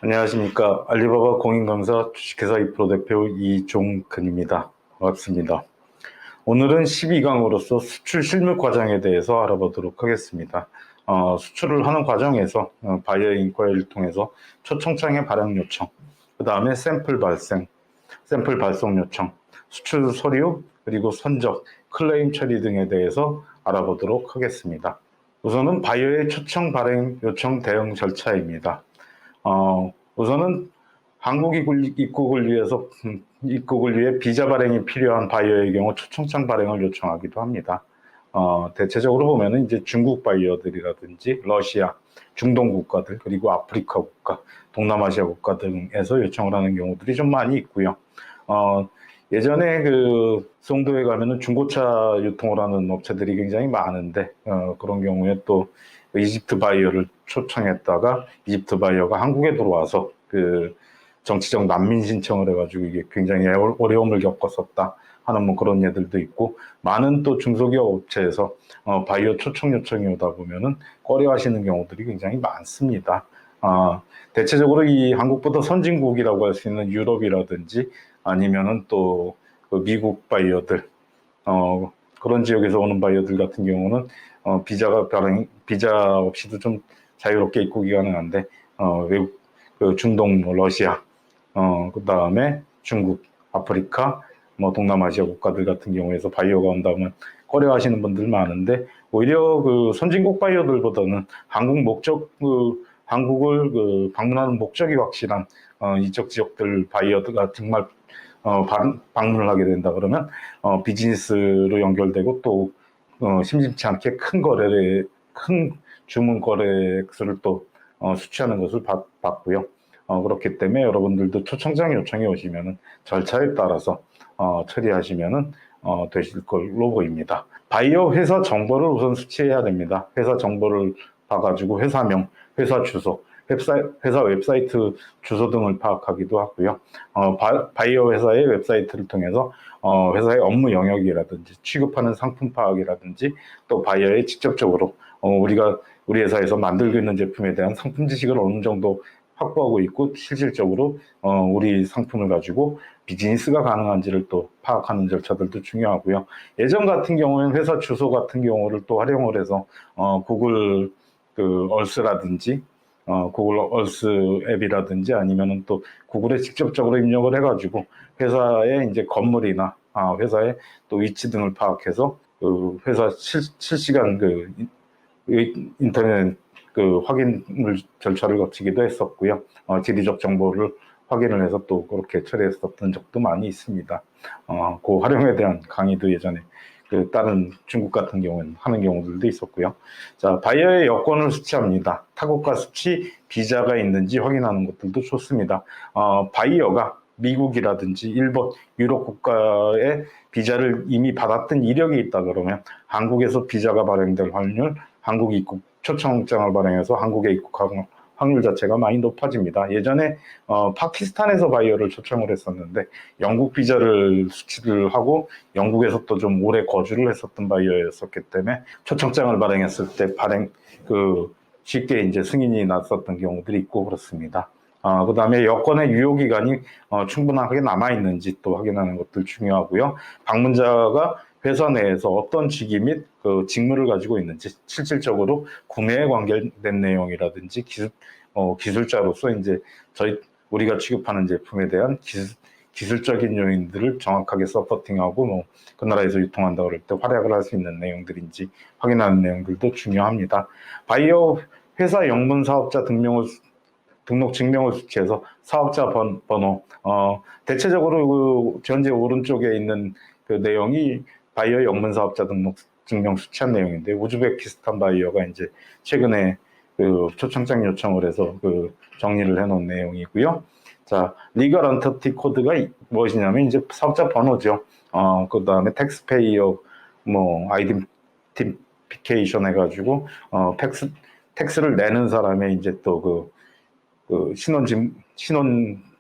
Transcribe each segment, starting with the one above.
안녕하십니까. 알리바바 공인강사 주식회사 2프로 대표 이종근입니다. 반갑습니다. 오늘은 12강으로서 수출 실무 과정에 대해서 알아보도록 하겠습니다. 수출을 하는 과정에서 바이어 인과를 통해서 초청장의 발행 요청, 그 다음에 샘플 발송 요청, 수출 서류, 그리고 선적, 클레임 처리 등에 대해서 알아보도록 하겠습니다. 우선은 바이어의 초청 발행 요청 대응 절차입니다. 우선은 한국 입국을 위해 비자 발행이 필요한 바이어의 경우 초청장 발행을 요청하기도 합니다. 대체적으로 보면은 이제 중국 바이어들이라든지 러시아, 중동 국가들, 그리고 아프리카 국가, 동남아시아 국가 등에서 요청을 하는 경우들이 좀 많이 있고요. 예전에 그 송도에 가면은 중고차 유통을 하는 업체들이 굉장히 많은데, 그런 경우에 또 이집트 바이어를 초청했다가 이집트 바이어가 한국에 들어와서 그 정치적 난민 신청을 해가지고 이게 굉장히 어려움을 겪었었다 하는 뭐 그런 예들도 있고, 많은 또 중소기업 업체에서 바이어 초청 요청이 오다 보면은 꺼려하시는 경우들이 굉장히 많습니다. 대체적으로 이 한국보다 선진국이라고 할 수 있는 유럽이라든지 아니면은 또 그 미국 바이어들, 그런 지역에서 오는 바이어들 같은 경우는 비자 없이도 좀 자유롭게 입국이 가능한데, 외국, 그 중동, 러시아, 그 다음에 중국, 아프리카, 뭐 동남아시아 국가들 같은 경우에서 바이어가 온다면 꺼려하시는 분들 많은데, 오히려 그 선진국 바이어들보다는 한국을 방문하는 목적이 확실한 이쪽 지역들 바이어가 정말 방문을 하게 된다 그러면 비즈니스로 연결되고 또 심심치 않게 큰 주문 거래액수를 또 수취하는 것을 봤고요. 그렇기 때문에 여러분들도 초청장 요청이 오시면은 절차에 따라서 처리하시면은 되실 걸로 보입니다. 바이어 회사 정보를 우선 수취해야 됩니다. 회사 정보를 봐가지고 회사명, 회사 주소, 회사 웹사이트 주소 등을 파악하기도 하고요. 바이어 회사의 웹사이트를 통해서 회사의 업무 영역이라든지 취급하는 상품 파악이라든지 또 바이어에 직접적으로 우리 회사에서 만들고 있는 제품에 대한 상품 지식을 어느 정도 확보하고 있고, 실질적으로 우리 상품을 가지고 비즈니스가 가능한지를 또 파악하는 절차들도 중요하고요. 예전 같은 경우에는 회사 주소 같은 경우를 또 활용을 해서 구글 그 얼스라든지 구글 얼스 앱이라든지 아니면은 또 구글에 직접적으로 입력을 해가지고 회사의 이제 건물이나 회사의 또 위치 등을 파악해서 그 회사 실시간 그 인터넷 그 확인을 절차를 거치기도 했었고요. 지리적 정보를 확인을 해서 또 그렇게 처리했었던 적도 많이 있습니다. 그 활용에 대한 강의도 예전에 그 다른 중국 같은 경우는 하는 경우들도 있었고요. 자, 바이어의 여권을 수취합니다. 타국가 수취 비자가 있는지 확인하는 것들도 좋습니다. 바이어가 미국이라든지 일본, 유럽 국가의 비자를 이미 받았던 이력이 있다 그러면 한국에서 비자가 발행될 확률, 한국 입국 초청장을 발행해서 한국에 입국하는 확률 자체가 많이 높아집니다. 예전에 파키스탄에서 바이어를 초청을 했었는데 영국 비자를 수취를 하고 영국에서 또 좀 오래 거주를 했었던 바이어였었기 때문에 초청장을 발행했을 때 쉽게 이제 승인이 났었던 경우들이 있고 그렇습니다. 그 다음에 여권의 유효기간이 충분하게 남아있는지 또 확인하는 것들 중요하고요. 방문자가 회사 내에서 어떤 직위 및 그 직무를 가지고 있는지, 실질적으로 구매에 관계된 내용이라든지 기술자로서 이제 우리가 취급하는 제품에 대한 기술적인 요인들을 정확하게 서포팅하고 그 나라에서 유통한다 그럴 때 활약을 할 수 있는 내용들인지 확인하는 내용들도 중요합니다. 바이오 회사 영문 사업자 등록 증명을 수취해서 사업자 번호, 대체적으로 그 전제 오른쪽에 있는 그 내용이 바이어 영문 사업자 등록 증명 수취한 내용인데, 우즈베키스탄 바이어가 이제 최근에 그 초청장 요청을 해서 그 정리를 해놓은 내용이고요. 자, 리걸 언터티 코드가 무엇이냐면 이제 사업자 번호죠. 그 다음에 텍스페이어 아이덴티피케이션 해가지고 텍스를 내는 사람의 이제 또 그 신원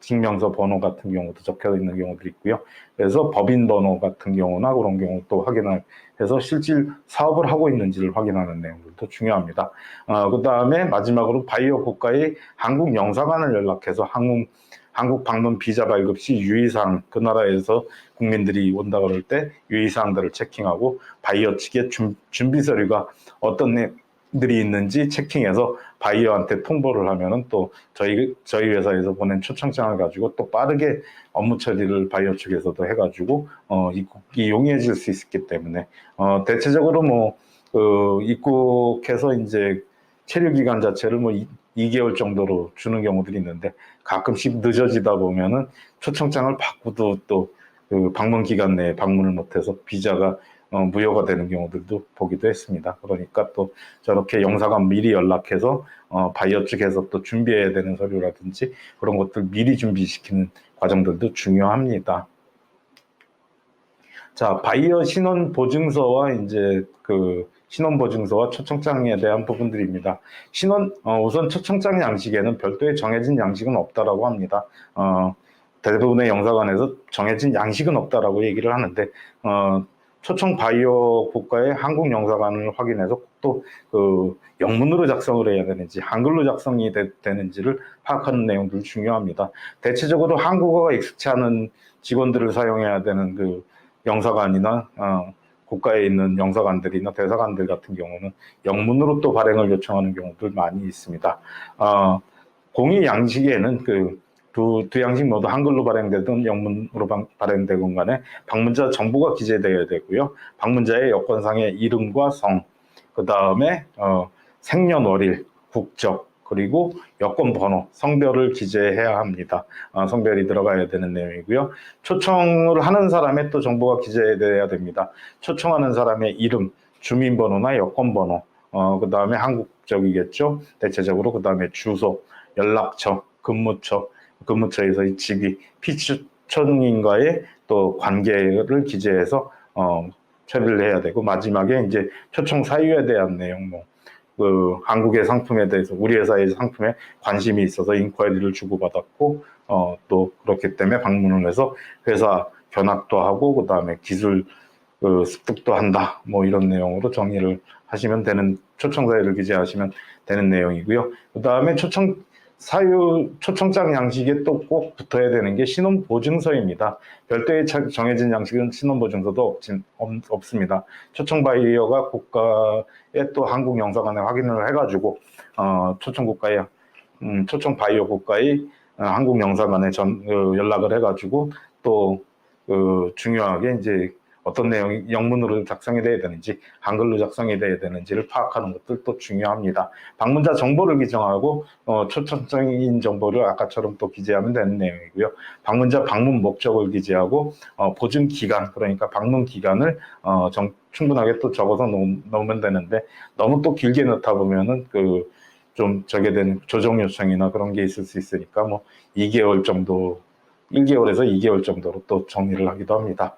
증명서 번호 같은 경우도 적혀 있는 경우도 있고요. 그래서 법인 번호 같은 경우나 그런 경우 또 확인해서 실질 사업을 하고 있는지를 확인하는 내용들도 중요합니다. 그 다음에 마지막으로 바이어 국가의 한국 영사관을 연락해서 한국 방문 비자 발급 시 유의사항, 그 나라에서 국민들이 온다 그럴 때 유의사항들을 체킹하고 바이어 측의 준비 서류가 어떤 들이 있는지 체킹해서 바이어한테 통보를 하면은 또 저희 회사에서 보낸 초청장을 가지고 또 빠르게 업무 처리를 바이어 측에서도 해가지고 입국이 용이해질 수 있기 때문에 대체적으로 입국해서 이제 체류 기간 자체를 2개월 정도로 주는 경우들이 있는데 가끔씩 늦어지다 보면은 초청장을 받고도 또 그 방문 기간 내에 방문을 못해서 비자가 무효가 되는 경우들도 보기도 했습니다. 그러니까 또 저렇게 영사관 미리 연락해서 바이어 측에서 또 준비해야 되는 서류라든지 그런 것들 미리 준비시키는 과정들도 중요합니다. 자, 바이어 신원 보증서와 이제 신원 보증서와 초청장에 대한 부분들입니다. 우선 초청장 양식에는 별도의 정해진 양식은 없다라고 합니다. 대부분의 영사관에서 정해진 양식은 없다라고 얘기를 하는데 초청 바이오 국가의 한국 영사관을 확인해서 또 영문으로 작성을 해야 되는지 한글로 작성이 되는지를 파악하는 내용들 중요합니다. 대체적으로 한국어가 익숙치 않은 직원들을 사용해야 되는 영사관이나 국가에 있는 영사관들이나 대사관들 같은 경우는 영문으로 또 발행을 요청하는 경우들 많이 있습니다. 공의 양식에는 두 양식 모두 한글로 발행되든 영문으로 발행되건 간에 방문자 정보가 기재되어야 되고요. 방문자의 여권상의 이름과 성, 그 다음에 생년월일, 국적, 그리고 여권 번호, 성별을 기재해야 합니다. 성별이 들어가야 되는 내용이고요. 초청을 하는 사람의 또 정보가 기재돼야 됩니다. 초청하는 사람의 이름, 주민번호나 여권번호, 그 다음에 한국적이겠죠. 대체적으로 그 다음에 주소, 연락처, 근무처에서의 직위, 피초청인과의 또 관계를 기재해서 처리를 해야 되고 마지막에 이제 초청 사유에 대한 내용, 한국의 상품에 대해서 우리 회사의 상품에 관심이 있어서 인ኳ리를 주고받았고 또 그렇기 때문에 방문을 해서 회사 견학도 하고 그 다음에 기술 습득도 한다 이런 내용으로 정리를 하시면 되는 초청 사유를 기재하시면 되는 내용이고요. 그 다음에 초청장 양식에 또 꼭 붙어야 되는 게 신원보증서입니다. 별도의 정해진 양식은 신원보증서도 없습니다. 초청 바이어가 국가에 또 한국 영사관에 확인을 해가지고 초청 바이어 국가의 한국 영사관에 연락을 해가지고 또 중요하게 이제 어떤 내용이 영문으로 작성이 돼야 되는지 한글로 작성이 돼야 되는지를 파악하는 것들도 중요합니다. 방문자 정보를 기정하고 초청장인 정보를 아까처럼 또 기재하면 되는 내용이고요. 방문자 방문 목적을 기재하고 보증 기간, 그러니까 방문 기간을 충분하게 또 적어서 넣으면 되는데 너무 또 길게 넣다 보면은 좀 저게 되는 조정 요청이나 그런 게 있을 수 있으니까 2개월 정도 1개월에서 2개월 정도로 또 정리를 하기도 합니다.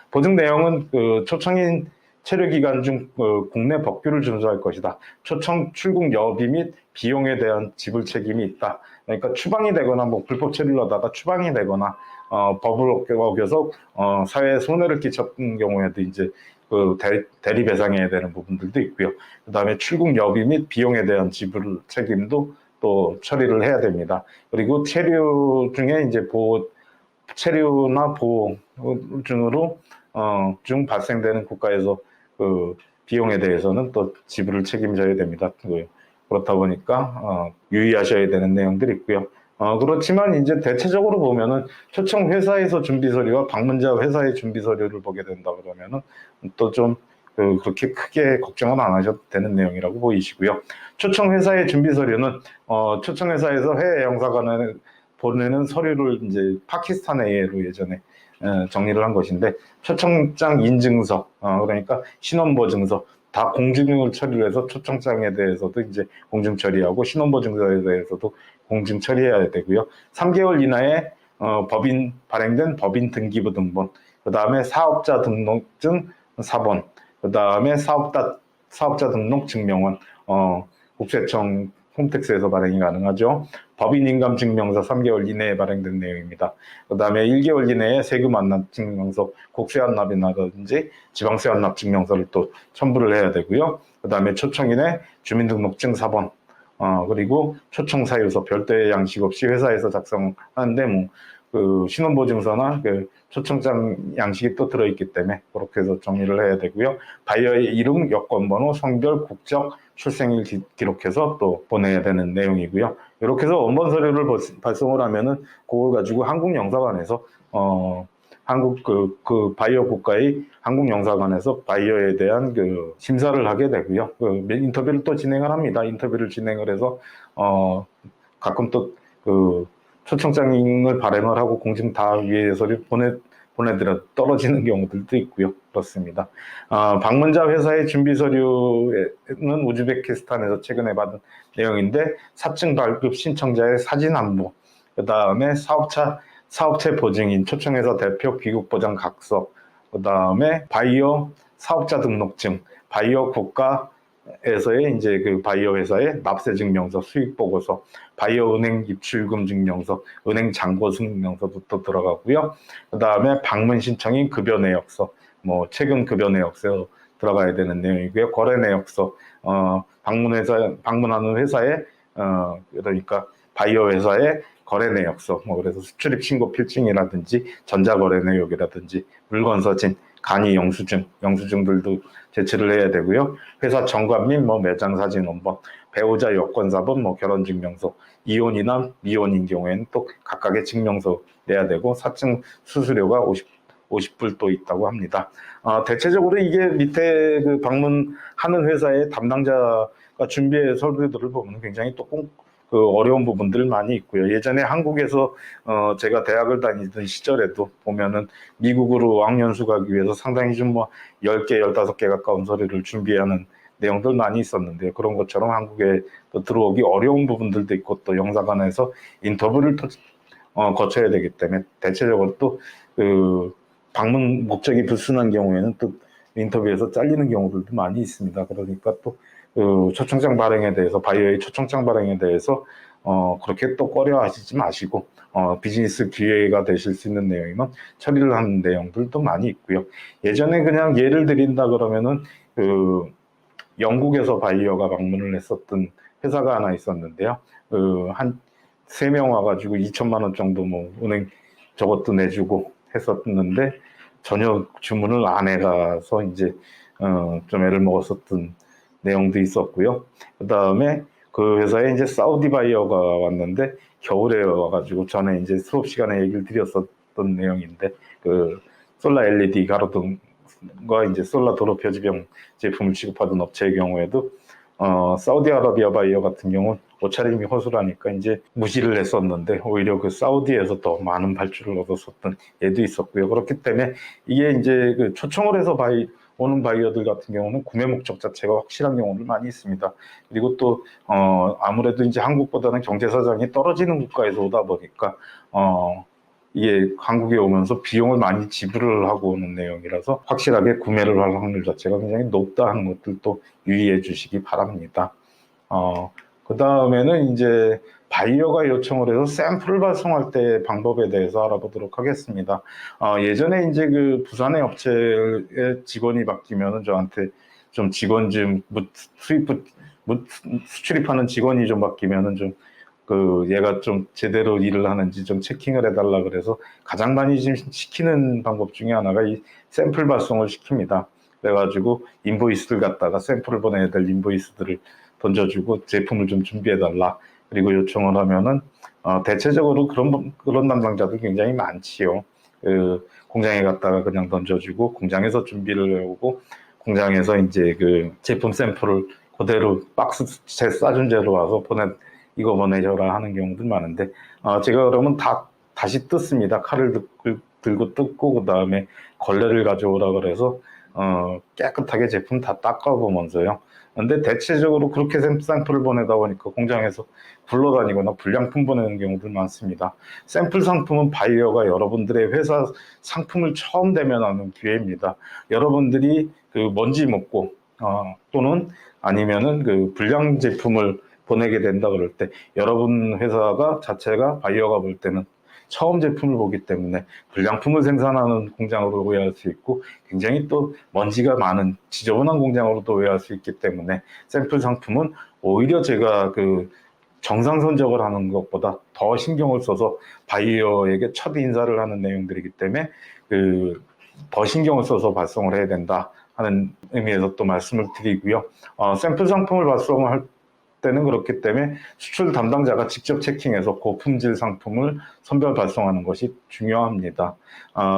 보증 내용은 초청인 체류 기간 중 국내 법규를 준수할 것이다. 초청 출국 여비 및 비용에 대한 지불 책임이 있다. 그러니까 추방이 되거나 불법 체류를 하다가 추방이 되거나 법을 어겨서 사회에 손해를 끼쳤던 경우에도 이제 대리 배상해야 되는 부분들도 있고요. 그 다음에 출국 여비 및 비용에 대한 지불 책임도 또 처리를 해야 됩니다. 그리고 체류 중에 이제 체류나 보호증으로 중 발생되는 국가에서 비용에 대해서는 또 지불을 책임져야 됩니다. 그렇다 보니까 유의하셔야 되는 내용들이 있고요. 그렇지만 이제 대체적으로 보면은 초청 회사에서 준비 서류와 방문자 회사의 준비 서류를 보게 된다 그러면은 또 좀 그렇게 크게 걱정은 안 하셔도 되는 내용이라고 보이시고요. 초청 회사의 준비 서류는 초청 회사에서 해외 영사관에 보내는 서류를 이제 파키스탄에로 예전에 정리를 한 것인데 초청장 인증서, 그러니까 신원보증서 다 공증을 처리를 해서 초청장에 대해서도 이제 공증 처리하고 신원보증서에 대해서도 공증 처리해야 되고요. 3개월 이내에 발행된 법인 등기부 등본, 그 다음에 사업자 등록증 4번, 그 다음에 사업자 등록 증명원, 국세청 홈택스에서 발행이 가능하죠. 법인인감증명서 3개월 이내에 발행된 내용입니다. 그 다음에 1개월 이내에 세금 완납증명서, 국세 완납이라든지 지방세 완납증명서를 또 첨부를 해야 되고요. 그 다음에 초청인의 주민등록증 4번, 그리고 초청사유서 별도의 양식 없이 회사에서 작성하는데 그 신원보증서나 그 초청장 양식이 또 들어있기 때문에 그렇게 해서 정리를 해야 되고요. 바이어의 이름, 여권번호, 성별, 국적, 출생일 기록해서 또 보내야 되는 내용이고요. 이렇게 해서 원본 서류를 발송을 하면은 그걸 가지고 한국영사관에서 한국 그 바이어 국가의 한국영사관에서 바이어에 대한 그 심사를 하게 되고요. 그 인터뷰를 또 진행을 합니다. 인터뷰를 진행을 해서 가끔 또 그 초청장을 발행을 하고 공증 다 위에서 보내드려 떨어지는 경우들도 있고요. 그렇습니다. 방문자 회사의 준비 서류는 우즈베키스탄에서 최근에 받은 내용인데 사증 발급 신청자의 사진 안부, 그 다음에 사업체 보증인, 초청회사 대표 귀국보장 각서, 그 다음에 바이오 사업자 등록증, 바이오 국가에서의 이제 그 바이오 회사의 납세 증명서, 수익 보고서, 바이오 은행 입출금 증명서, 은행 잔고 증명서도 또 들어가고요. 그 다음에 방문 신청인 급여 내역서, 최근 급여 내역서 들어가야 되는 내용이고요. 거래 내역서, 방문하는 회사에 그러니까 바이오 회사의 거래 내역서, 그래서 수출입 신고 필증이라든지 전자거래 내역이라든지 물건서진, 간이 영수증들도 제출을 해야 되고요. 회사 정관 및 매장 사진 원본, 배우자 여권사본, 결혼증명서, 이혼이나 미혼인 경우에는 또 각각의 증명서 내야 되고 사증 수수료가 50불 또 있다고 합니다. 대체적으로 이게 밑에 그 방문하는 회사의 담당자가 준비한 서류들을 보면 굉장히 또 그 어려운 부분들 많이 있고요. 예전에 한국에서 제가 대학을 다니던 시절에도 보면은 미국으로 어학연수 가기 위해서 상당히 좀 10개, 15개 가까운 서류를 준비하는 내용들 많이 있었는데요. 그런 것처럼 한국에 또 들어오기 어려운 부분들도 있고 또 영사관에서 인터뷰를 또 거쳐야 되기 때문에 대체적으로 또 그 방문 목적이 불순한 경우에는 또 인터뷰에서 잘리는 경우들도 많이 있습니다. 그러니까 또 그 초청장 발행에 대해서 바이어의 초청장 발행에 대해서 그렇게 또 꺼려하시지 마시고 비즈니스 기회가 되실 수 있는 내용이면 처리를 하는 내용들도 많이 있고요. 예전에 그냥 예를 드린다 그러면은 그 영국에서 바이어가 방문을 했었던 회사가 하나 있었는데요. 한 3명 와가지고 2천만 원 정도 은행 저것도 내주고 했었는데 전혀 주문을 안 해가서 이제 좀 애를 먹었었던 내용도 있었고요. 그 다음에 그 회사에 이제 사우디 바이어가 왔는데 겨울에 와가지고 전에 이제 수업 시간에 얘기를 드렸었던 내용인데 그 솔라 LED 가로등과 이제 솔라 도로 표지병 제품을 취급하던 업체의 경우에도 사우디아라비아 바이어 같은 경우는 옷차림이 허술하니까 이제 무시를 했었는데 오히려 그 사우디에서 더 많은 발주를 얻었었던 예도 있었고요. 그렇기 때문에 이게 이제 그 초청을 해서 오는 바이어들 같은 경우는 구매 목적 자체가 확실한 경우도 많이 있습니다. 그리고 또 아무래도 이제 한국보다는 경제 사정이 떨어지는 국가에서 오다 보니까 이게 한국에 오면서 비용을 많이 지불을 하고 오는 내용이라서 확실하게 구매를 할 확률 자체가 굉장히 높다는 것들도 유의해 주시기 바랍니다. 그 다음에는 이제 바이어가 요청을 해서 샘플을 발송할 때 방법에 대해서 알아보도록 하겠습니다. 예전에 이제 그 부산의 업체의 직원이 바뀌면은 저한테 좀 직원 좀 수출입하는 직원이 좀 바뀌면은 좀 얘가 좀 제대로 일을 하는지 좀 체킹을 해달라 그래서 가장 많이 지금 시키는 방법 중에 하나가 이 샘플 발송을 시킵니다. 그래가지고 인보이스를 갖다가 샘플을 보내야 될 인보이스들을 던져주고 제품을 좀 준비해달라. 그리고 요청을 하면은 대체적으로 그런 담당자들 굉장히 많지요. 공장에 갔다가 그냥 던져주고 공장에서 준비를 해오고 공장에서 이제 그 제품 샘플을 그대로 박스 싸준 채로 와서 이거 보내줘라 하는 경우도 많은데 제가 그러면 다시 뜯습니다. 칼을 들고 뜯고 그 다음에 걸레를 가져오라 그래서 깨끗하게 제품 다 닦아보면서요. 근데 대체적으로 그렇게 샘플을 보내다 보니까 공장에서 굴러다니거나 불량품 보내는 경우들 많습니다. 샘플 상품은 바이어가 여러분들의 회사 상품을 처음 대면하는 기회입니다. 여러분들이 그 먼지 먹고 또는 아니면은 그 불량 제품을 보내게 된다 그럴 때 여러분 회사가 자체가 바이어가 볼 때는 처음 제품을 보기 때문에 불량품을 생산하는 공장으로 오해할 수 있고 굉장히 또 먼지가 많은 지저분한 공장으로도 오해할 수 있기 때문에 샘플 상품은 오히려 제가 그 정상 선적을 하는 것보다 더 신경을 써서 바이어에게 첫 인사를 하는 내용들이기 때문에 그 더 신경을 써서 발송을 해야 된다 하는 의미에서 또 말씀을 드리고요. 샘플 상품을 발송할 때는 그렇기 때문에 수출 담당자가 직접 체킹해서 고품질 상품을 선별 발송하는 것이 중요합니다.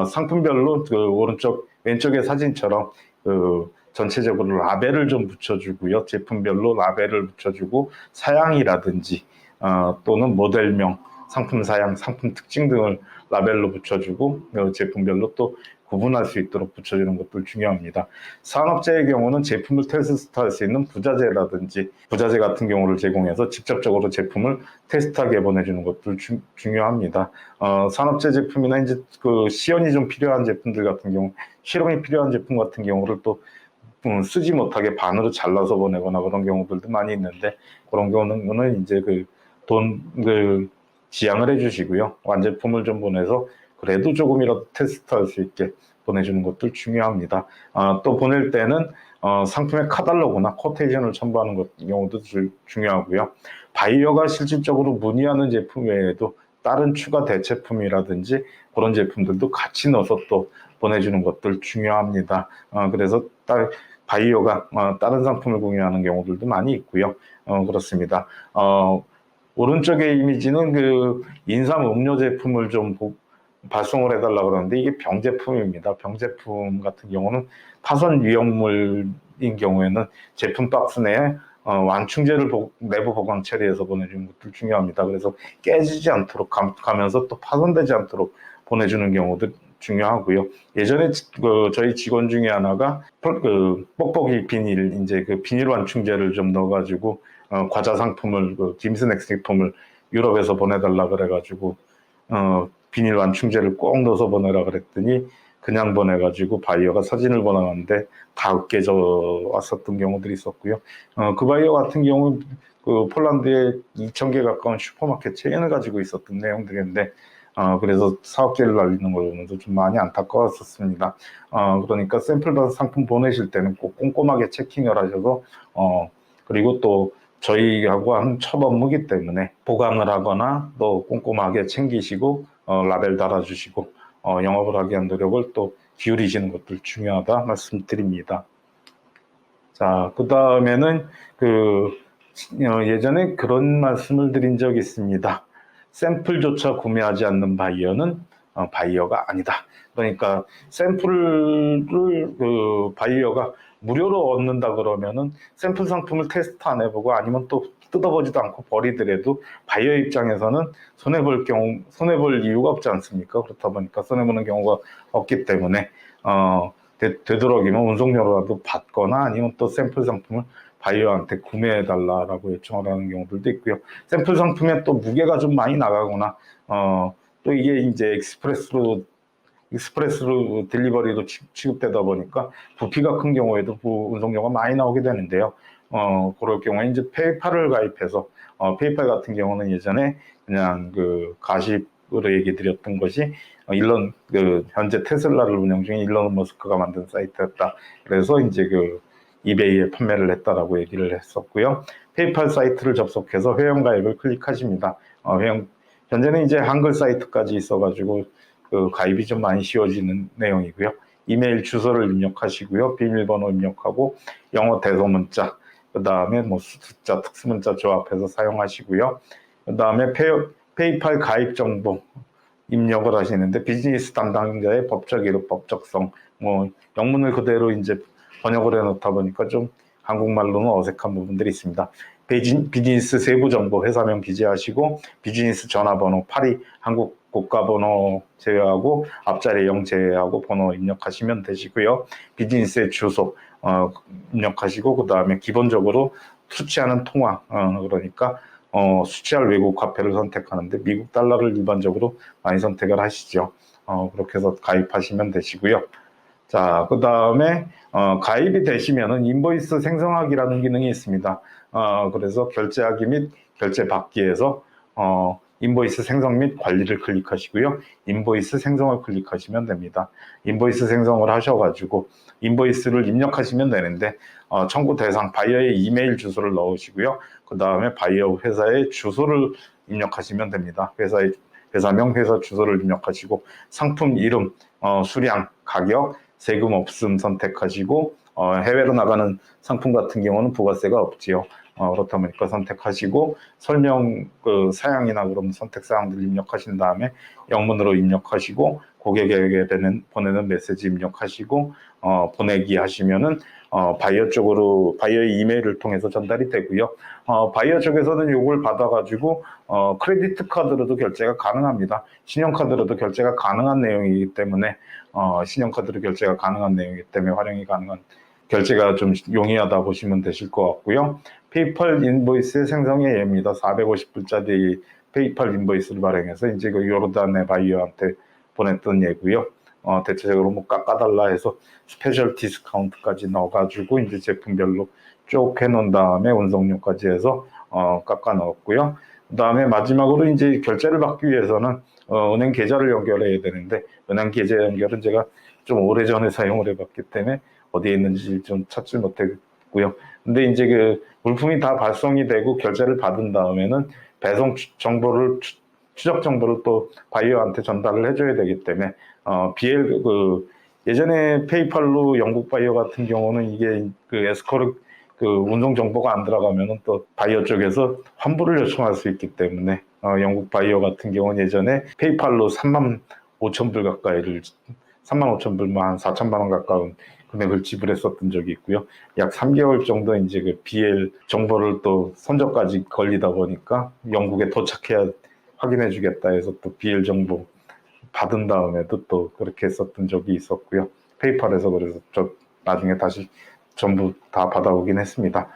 상품별로 그 오른쪽 왼쪽의 사진처럼 그 전체적으로 라벨을 좀 붙여주고요. 제품별로 라벨을 붙여주고 사양이라든지 또는 모델명, 상품 사양, 상품 특징 등을 라벨로 붙여주고 제품별로 또 구분할 수 있도록 붙여주는 것도 중요합니다. 산업재의 경우는 제품을 테스트할 수 있는 부자재라든지 부자재 같은 경우를 제공해서 직접적으로 제품을 테스트하게 보내주는 것도 중요합니다. 산업재 제품이나 이제 그 시연이 좀 필요한 제품들 같은 경우, 실험이 필요한 제품 같은 경우를 또 쓰지 못하게 반으로 잘라서 보내거나 그런 경우들도 많이 있는데 그런 경우는 이제 그 지양을 해주시고요. 완제품을 좀 보내서 그래도 조금이라도 테스트할 수 있게 보내주는 것도 중요합니다. 또 보낼 때는 상품의 카탈로그나 코테이션을 첨부하는 경우도 중요하고요. 바이어가 실질적으로 문의하는 제품 외에도 다른 추가 대체품이라든지 그런 제품들도 같이 넣어서 또 보내주는 것들 중요합니다. 그래서 바이어가 다른 상품을 공유하는 경우들도 많이 있고요. 그렇습니다. 오른쪽의 이미지는 그 인삼 음료 제품을 좀 발송을 해달라 그러는데 이게 병제품입니다. 병제품 같은 경우는 파손 위험물인 경우에는 제품 박스 내에 완충제를 내부 보관 처리해서 보내주는 것도 중요합니다. 그래서 깨지지 않도록 가면서 또 파손되지 않도록 보내주는 경우도 중요하고요. 예전에 저희 직원 중에 하나가 뽁뽁이 비닐, 이제 그 비닐 완충제를 좀 넣어가지고 과자 상품을 김스낵 제품을 유럽에서 보내달라 그래가지고 비닐 완충제를 꼭 넣어서 보내라 그랬더니 그냥 보내가지고 바이어가 사진을 보내놨는데 다 으깨져 왔었던 경우들이 있었고요. 그 바이어 같은 경우 그 폴란드에 2,000개 가까운 슈퍼마켓 체인을 가지고 있었던 내용들인데 그래서 사업계를 날리는 걸 보면서 좀 많이 안타까웠었습니다. 그러니까 샘플 받은 상품 보내실 때는 꼭 꼼꼼하게 체킹을 하셔서 그리고 또 저희하고 한 첫 업무기 때문에 보강을 하거나 또 꼼꼼하게 챙기시고 라벨 달아주시고 영업을 하기 위한 노력을 또 기울이시는 것들 중요하다 말씀드립니다. 자, 그 다음에는 예전에 그런 말씀을 드린 적이 있습니다. 샘플조차 구매하지 않는 바이어는 바이어가 아니다. 그러니까 샘플을 바이어가 무료로 얻는다 그러면은 샘플 상품을 테스트 안 해보고 아니면 또 뜯어보지도 않고 버리더라도 바이어 입장에서는 손해볼 이유가 없지 않습니까? 그렇다 보니까 손해보는 경우가 없기 때문에 되도록이면 운송료라도 받거나 아니면 또 샘플 상품을 바이어한테 구매해달라고 요청을 하는 경우들도 있고요. 샘플 상품에 또 무게가 좀 많이 나가거나 또 이게 이제 익스프레스로 딜리버리로 취급되다 보니까 부피가 큰 경우에도 운송료가 많이 나오게 되는데요. 그럴 경우에 이제 페이팔을 가입해서 페이팔 같은 경우는 예전에 그냥 그 가십으로 얘기 드렸던 것이 현재 테슬라를 운영 중인 일론 머스크가 만든 사이트였다. 그래서 이제 이베이에 판매를 했다라고 얘기를 했었고요. 페이팔 사이트를 접속해서 회원 가입을 클릭하십니다. 현재는 이제 한글 사이트까지 있어가지고 가입이 좀 많이 쉬워지는 내용이고요. 이메일 주소를 입력하시고요. 비밀번호 입력하고 영어 대소문자, 그 다음에 숫자, 특수문자 조합해서 사용하시고요. 그 다음에 페이팔 가입 정보 입력을 하시는데 비즈니스 담당자의 법적 이름, 법적성, 영문을 그대로 이제 번역을 해놓다 보니까 좀 한국말로는 어색한 부분들이 있습니다. 비즈니스 세부 정보 회사명 기재하시고 비즈니스 전화번호 파리 한국 국가번호 제외하고 앞자리 0 제외하고 번호 입력하시면 되시고요. 비즈니스의 주소 입력하시고 그 다음에 기본적으로 수취하는 통화 그러니까 수취할 외국 화폐를 선택하는데 미국 달러를 일반적으로 많이 선택을 하시죠. 그렇게 해서 가입하시면 되시고요. 자, 그 다음에 가입이 되시면은 인보이스 생성하기라는 기능이 있습니다. 그래서 결제하기 및 결제 받기에서 인보이스 생성 및 관리를 클릭하시고요. 인보이스 생성을 클릭하시면 됩니다. 인보이스 생성을 하셔가지고 인보이스를 입력하시면 되는데 청구 대상 바이어의 이메일 주소를 넣으시고요. 그 다음에 바이어 회사의 주소를 입력하시면 됩니다. 회사명, 회사 주소를 입력하시고 상품 이름, 수량, 가격, 세금 없음 선택하시고 해외로 나가는 상품 같은 경우는 부가세가 없지요. 그렇다 보니까 선택하시고 설명 사양이나 그런 선택 사항들 입력하신 다음에 영문으로 입력하시고 고객에게 보내는 메시지 입력하시고 보내기 하시면은 바이어 쪽으로 바이어의 이메일을 통해서 전달이 되고요. 바이어 쪽에서는 이걸 받아가지고 크레디트 카드로도 결제가 가능합니다. 신용카드로도 결제가 가능한 내용이기 때문에 신용카드로 결제가 가능한 내용이기 때문에 활용이 가능한 결제가 좀 용이하다 보시면 되실 것 같고요. 페이팔 인보이스의 생성의 예입니다. 450불짜리 페이팔 인보이스를 발행해서 이제 그 요르단의 바이어한테 보냈던 예고요. 대체적으로 뭐 깎아달라 해서 스페셜 디스카운트까지 넣어가지고 이제 제품별로 쭉 해놓은 다음에 운송료까지 해서 깎아 넣었고요. 그 다음에 마지막으로 이제 결제를 받기 위해서는 은행 계좌를 연결해야 되는데 은행 계좌 연결은 제가 좀 오래전에 사용을 해봤기 때문에 어디에 있는지 좀 찾지 못했고요. 근데 이제 그 물품이 다 발송이 되고 결제를 받은 다음에는 배송 정보를 추적 정보를 또 바이어한테 전달을 해줘야 되기 때문에 BL 예전에 페이팔로 영국 바이어 같은 경우는 이게 그 에스코르 운송 정보가 안 들어가면은 또 바이어 쪽에서 환불을 요청할 수 있기 때문에 영국 바이어 같은 경우는 예전에 페이팔로 35,000불 가까이를 35,000불만 한 4천만 원 가까운 금액을 지불했었던 적이 있고요. 약 3개월 정도 이제 그 BL 정보를 또 선적까지 걸리다 보니까 영국에 도착해야 확인해 주겠다 해서 또 BL 정보 받은 다음에도 또 그렇게 했었던 적이 있었고요. 페이팔에서 그래서 저 나중에 다시 전부 다 받아오긴 했습니다.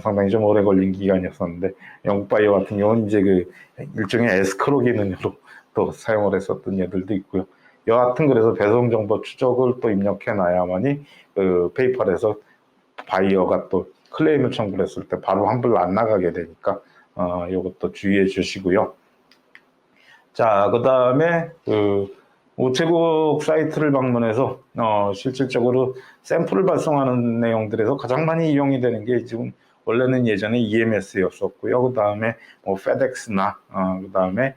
상당히 좀 오래 걸린 기간이었었는데 영국 바이오 같은 경우는 이제 그 일종의 에스크로 기능으로 또 사용을 했었던 예들도 있고요. 여하튼 그래서 배송 정보 추적을 또 입력해 놔야만이 그 페이팔에서 바이어가 또 클레임을 청구를 했을 때 바로 환불 안 나가게 되니까 이것도 주의해 주시고요. 자, 그 다음에 그 우체국 사이트를 방문해서 실질적으로 샘플을 발송하는 내용들에서 가장 많이 이용이 되는 게 지금 원래는 예전에 EMS였었고요. 그 다음에 뭐 페덱스나 그 다음에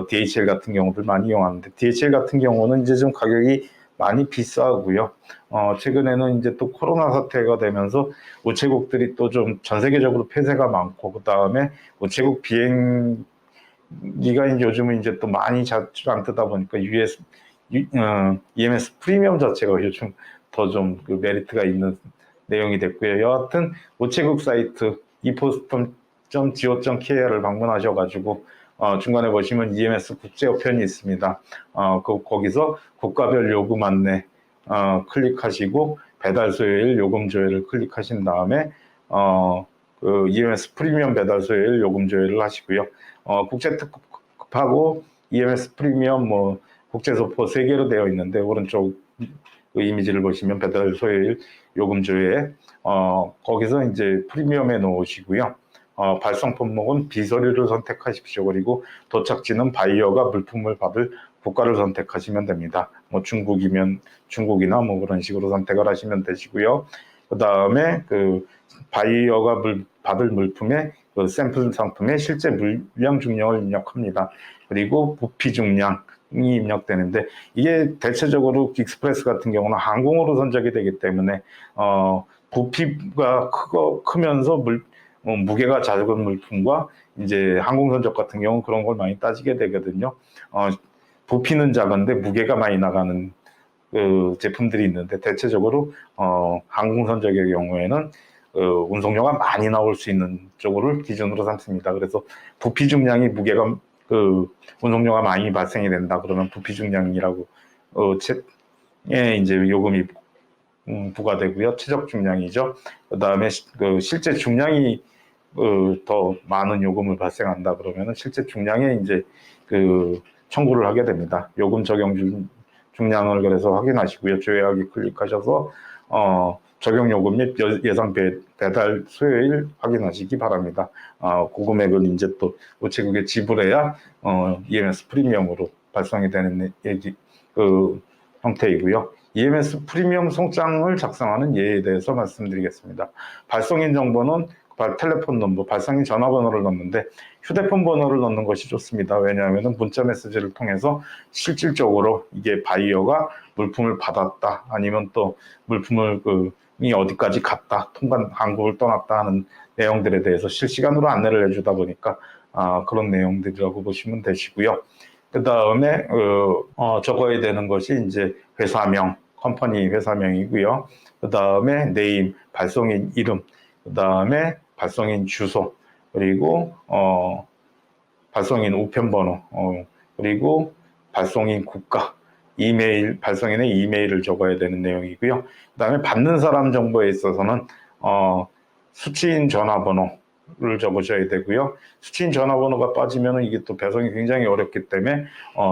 DHL 같은 경우들 많이 이용하는데 DHL 같은 경우는 이제 좀 가격이 많이 비싸고요. 최근에는 이제 또 코로나 사태가 되면서 우체국들이 또 좀 전 세계적으로 폐쇄가 많고 그 다음에 우체국 비행 기가 요즘은 이제 또 많이 자주 안 뜨다 보니까 EMS 프리미엄 자체가 요즘 더 좀 그 메리트가 있는 내용이 됐고요. 여하튼 우체국 사이트 epost.go.kr을 방문하셔가지고 중간에 보시면 EMS 국제어편이 있습니다. 거기서 국가별 요금 안내 클릭하시고 배달 수요일 요금 조회를 클릭하신 다음에 그 EMS 프리미엄 배달 수요일 요금 조회를 하시고요. 국제 특급하고 EMS 프리미엄 뭐 국제 소포 3개로 되어 있는데 오른쪽 그 이미지를 보시면 배달 수요일 요금 조회 거기서 이제 프리미엄에 놓으시고요. 발송 품목은 비서류를 선택하십시오. 그리고 도착지는 바이어가 물품을 받을 국가를 선택하시면 됩니다. 뭐 중국이면 중국이나 뭐 그런 식으로 선택을 하시면 되시고요. 그 다음에 그 바이어가 받을 물품의 그 샘플 상품의 실제 물량 중량을 입력합니다. 그리고 부피 중량이 입력되는데 이게 대체적으로 익스프레스 같은 경우는 항공으로 선적이 되기 때문에 부피가 크면서 무게가 작은 물품과 이제 항공 선적 같은 경우 그런 걸 많이 따지게 되거든요. 부피는 작은데 무게가 많이 나가는 그 제품들이 있는데 대체적으로 항공 선적의 경우에는 운송료가 많이 나올 수 있는 쪽을 기준으로 삼습니다. 그래서 부피 중량이 무게가 운송료가 많이 발생이 된다 그러면 부피 중량이라고 이제 요금이 부과되고요. 최적 중량이죠. 그 다음에 실제 중량이 더 많은 요금을 발생한다 그러면은 실제 중량에 이제 청구를 하게 됩니다. 요금 적용 중량을 그래서 확인하시고요. 조회하기 클릭하셔서 적용 요금 및 예상 배달 수요일 확인하시기 바랍니다. 그 금액을 이제 또 우체국에 지불해야 EMS 프리미엄으로 발송이 되는 그 형태이고요. EMS 프리미엄 송장을 작성하는 예에 대해서 말씀드리겠습니다. 발송인 정보는 텔레폰 넘버, 발송인 전화번호를 넣는데 휴대폰 번호를 넣는 것이 좋습니다. 왜냐하면 문자 메시지를 통해서 실질적으로 이게 바이어가 물품을 받았다, 아니면 또 물품을 이 어디까지 갔다, 한국을 떠났다 하는 내용들에 대해서 실시간으로 안내를 해주다 보니까 그런 내용들이라고 보시면 되시고요. 그 다음에 적어야 되는 것이 이제 회사명, 컴퍼니 회사명이고요. 그 다음에 네임, 발송인 이름, 그 다음에 발송인 주소, 그리고 발송인 우편번호, 그리고 발송인 국가, 이메일, 발송인의 이메일을 적어야 되는 내용이고요. 그 다음에 받는 사람 정보에 있어서는 수취인 전화번호를 적으셔야 되고요. 수취인 전화번호가 빠지면 이게 또 배송이 굉장히 어렵기 때문에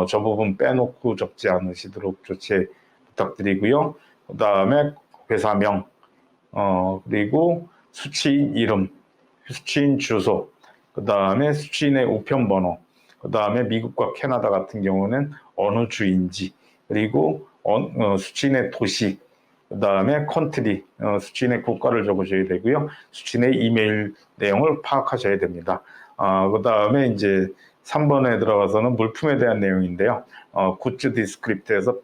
저 부분 빼놓고 적지 않으시도록 조치 부탁드리고요. 그 다음에 회사명, 그리고 수취인 이름, 수취인 주소, 그 다음에 수취인의 우편번호, 그 다음에 미국과 캐나다 같은 경우는 어느 주인지, 그리고 수취인의 도시, 그 다음에 컨트리, 수취인의 국가를 적으셔야 되고요. 수취인의 이메일 내용을 파악하셔야 됩니다. 그 다음에 이제 3번에 들어가서는 물품에 대한 내용인데요. 굿즈 디스크립트에서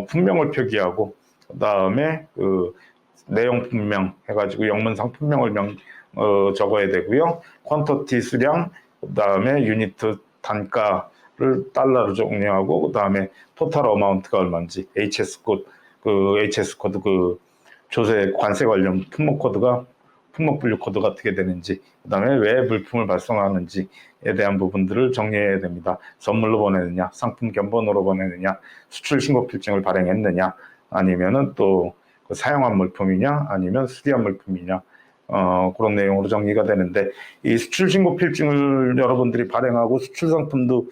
품명을 표기하고, 그 다음에 내용 품명 해가지고 영문 상품명을 적어야 되고요. 퀀터티 수량, 그 다음에 유니트 단가를 달러로 정리하고, 그 다음에 토탈 어마운트가 얼마인지, HS 코드, HS 코드 조세 관세 관련 품목 코드가 품목 분류 코드가 어떻게 되는지, 그 다음에 왜 물품을 발송하는지에 대한 부분들을 정리해야 됩니다. 선물로 보내느냐, 상품 견본으로 보내느냐, 수출 신고 필증을 발행했느냐, 아니면은 또 사용한 물품이냐, 아니면 수리한 물품이냐, 그런 내용으로 정리가 되는데, 이 수출 신고 필증을 여러분들이 발행하고 수출 상품도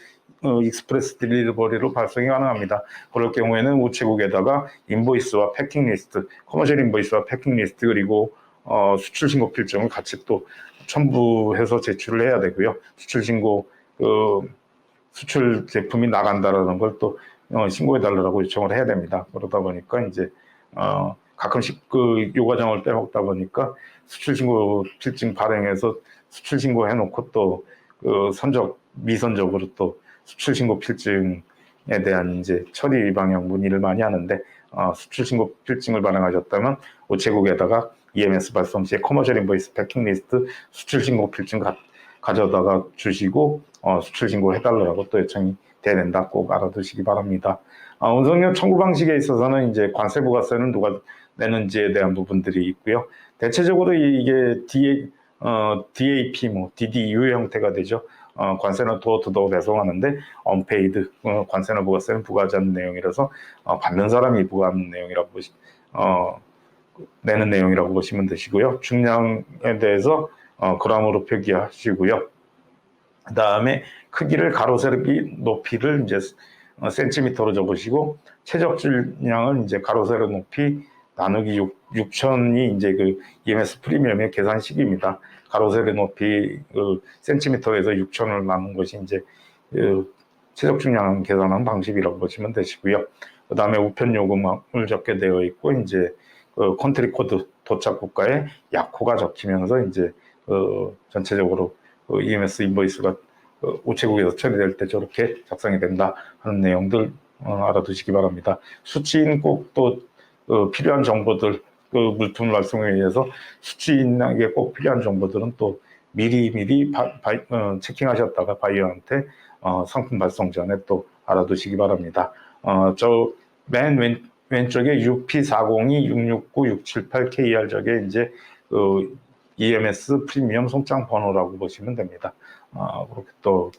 익스프레스 딜리버리로 발송이 가능합니다. 그럴 경우에는 우체국에다가 인보이스와 패킹 리스트, 커머셜 인보이스와 패킹 리스트, 그리고 수출 신고 필증을 같이 또 첨부해서 제출을 해야 되고요. 수출 신고 수출 제품이 나간다라는 걸 또 신고해 달라고 요청을 해야 됩니다. 그러다 보니까 이제 가끔씩 요 과정을 빼먹다 보니까 수출 신고 필증 발행해서 수출 신고 해놓고 또 미선적으로 또 수출 신고 필증에 대한 이제 처리 방향 문의를 많이 하는데, 수출 신고 필증을 발행하셨다면 우체국에다가 EMS 발송 시에 커머셜 인보이스, 패킹 리스트, 수출 신고 필증 가져다가 주시고 수출 신고 해달라고 또 요청이 돼야 된다. 꼭 알아두시기 바랍니다. 운송료 청구 방식에 있어서는 이제 관세 부가세는 누가 내는지에 대한 부분들이 있고요. 대체적으로 이게 DAP, DDU 형태가 되죠. 관세는 도어-투-도어 배송하는데 언페이드, 관세나 부가세는 부과하지 않는 내용이라서 받는 사람이 부과하는 내용이라고 내는 내용이라고 보시면 되시고요. 중량에 대해서 그램으로 표기하시고요. 그 다음에 크기를 가로 세로비 높이를 이제 센티미터로 적으시고, 최적 질량은 이제 가로 세로 높이 나누기 6천이 이제 EMS 프리미엄의 계산식입니다. 가로 세로 높이 센티미터에서 6천을 나눈 것이 이제 최적 중량 계산하는 방식이라고 보시면 되시고요. 그 다음에 우편 요금을 적게 되어 있고, 이제 컨트리 코드, 도착 국가의 약호가 적히면서 이제 전체적으로 EMS 인보이스가 우체국에서 처리될 때 저렇게 작성이 된다 하는 내용들 알아두시기 바랍니다. 수취인 꼭 또 필요한 정보들, 물품 발송에 의해서 수취인에게 꼭 필요한 정보들은 또 미리 체킹하셨다가 바이어한테 상품 발송 전에 또 알아두시기 바랍니다. 저 맨 왼쪽에 UP402-669-678KR 저게 이제 EMS 프리미엄 송장 번호라고 보시면 됩니다. 그렇게 또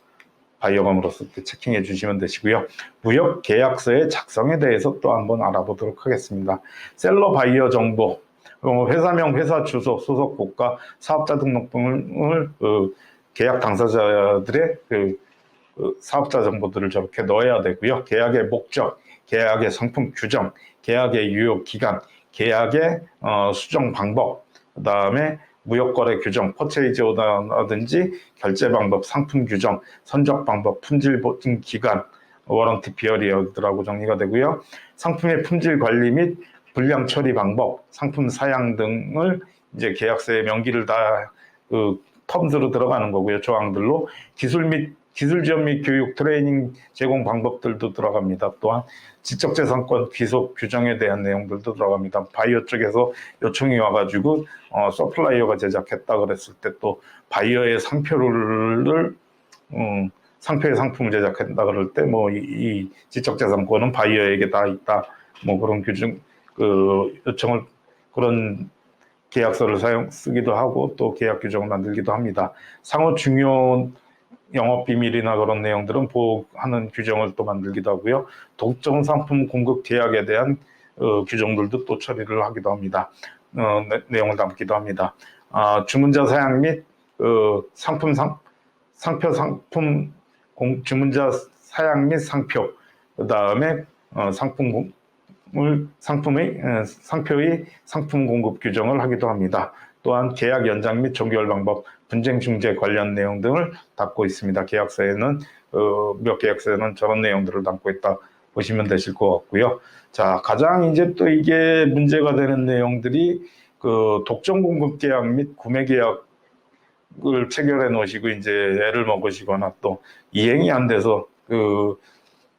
바이어감으로서 체킹해 주시면 되시고요. 무역 계약서의 작성에 대해서 또 한번 알아보도록 하겠습니다. 셀러 바이어 정보, 회사명, 회사 주소, 소속 국가, 사업자 등록번호를 계약 당사자들의 사업자 정보들을 저렇게 넣어야 되고요. 계약의 목적, 계약의 상품 규정, 계약의 유효 기간, 계약의 수정 방법, 그다음에 무역거래 규정, 퍼체이즈 오더라든지 결제 방법, 상품 규정, 선적 방법, 품질 보증 기간, 워런티 피어리어드라고 정리가 되고요. 상품의 품질 관리 및 불량 처리 방법, 상품 사양 등을 이제 계약서에 명기를 다 텀스로 들어가는 거고요. 조항들로 기술 지원 및 교육 트레이닝 제공 방법들도 들어갑니다. 또한 지적재산권 귀속 규정에 대한 내용들도 들어갑니다. 바이오 쪽에서 요청이 와가지고 서플라이어가 제작했다 그랬을 때 또 바이어의 상표를 상표의 상품을 제작한다 그럴 때 뭐 이 지적재산권은 바이어에게 다 있다. 뭐 그런 규정 요청을 그런 계약서를 쓰기도 하고 또 계약 규정을 만들기도 합니다. 상호 중요 영업 비밀이나 그런 내용들은 보호하는 규정을 또 만들기도 하고요. 독점 상품 공급 계약에 대한 규정들도 또 처리를 하기도 합니다. 내용을 담기도 합니다. 주문자 사양 및 주문자 사양 및 상표, 그 다음에 상표의 상품 공급 규정을 하기도 합니다. 또한 계약 연장 및 종결 방법, 분쟁 중재 관련 내용 등을 담고 있습니다. 계약서에는 몇 계약서에는 저런 내용들을 담고 있다 보시면 되실 것 같고요. 자, 가장 이제 또 이게 문제가 되는 내용들이 독점 공급 계약 및 구매 계약을 체결해 놓으시고 이제 애를 먹으시거나 또 이행이 안 돼서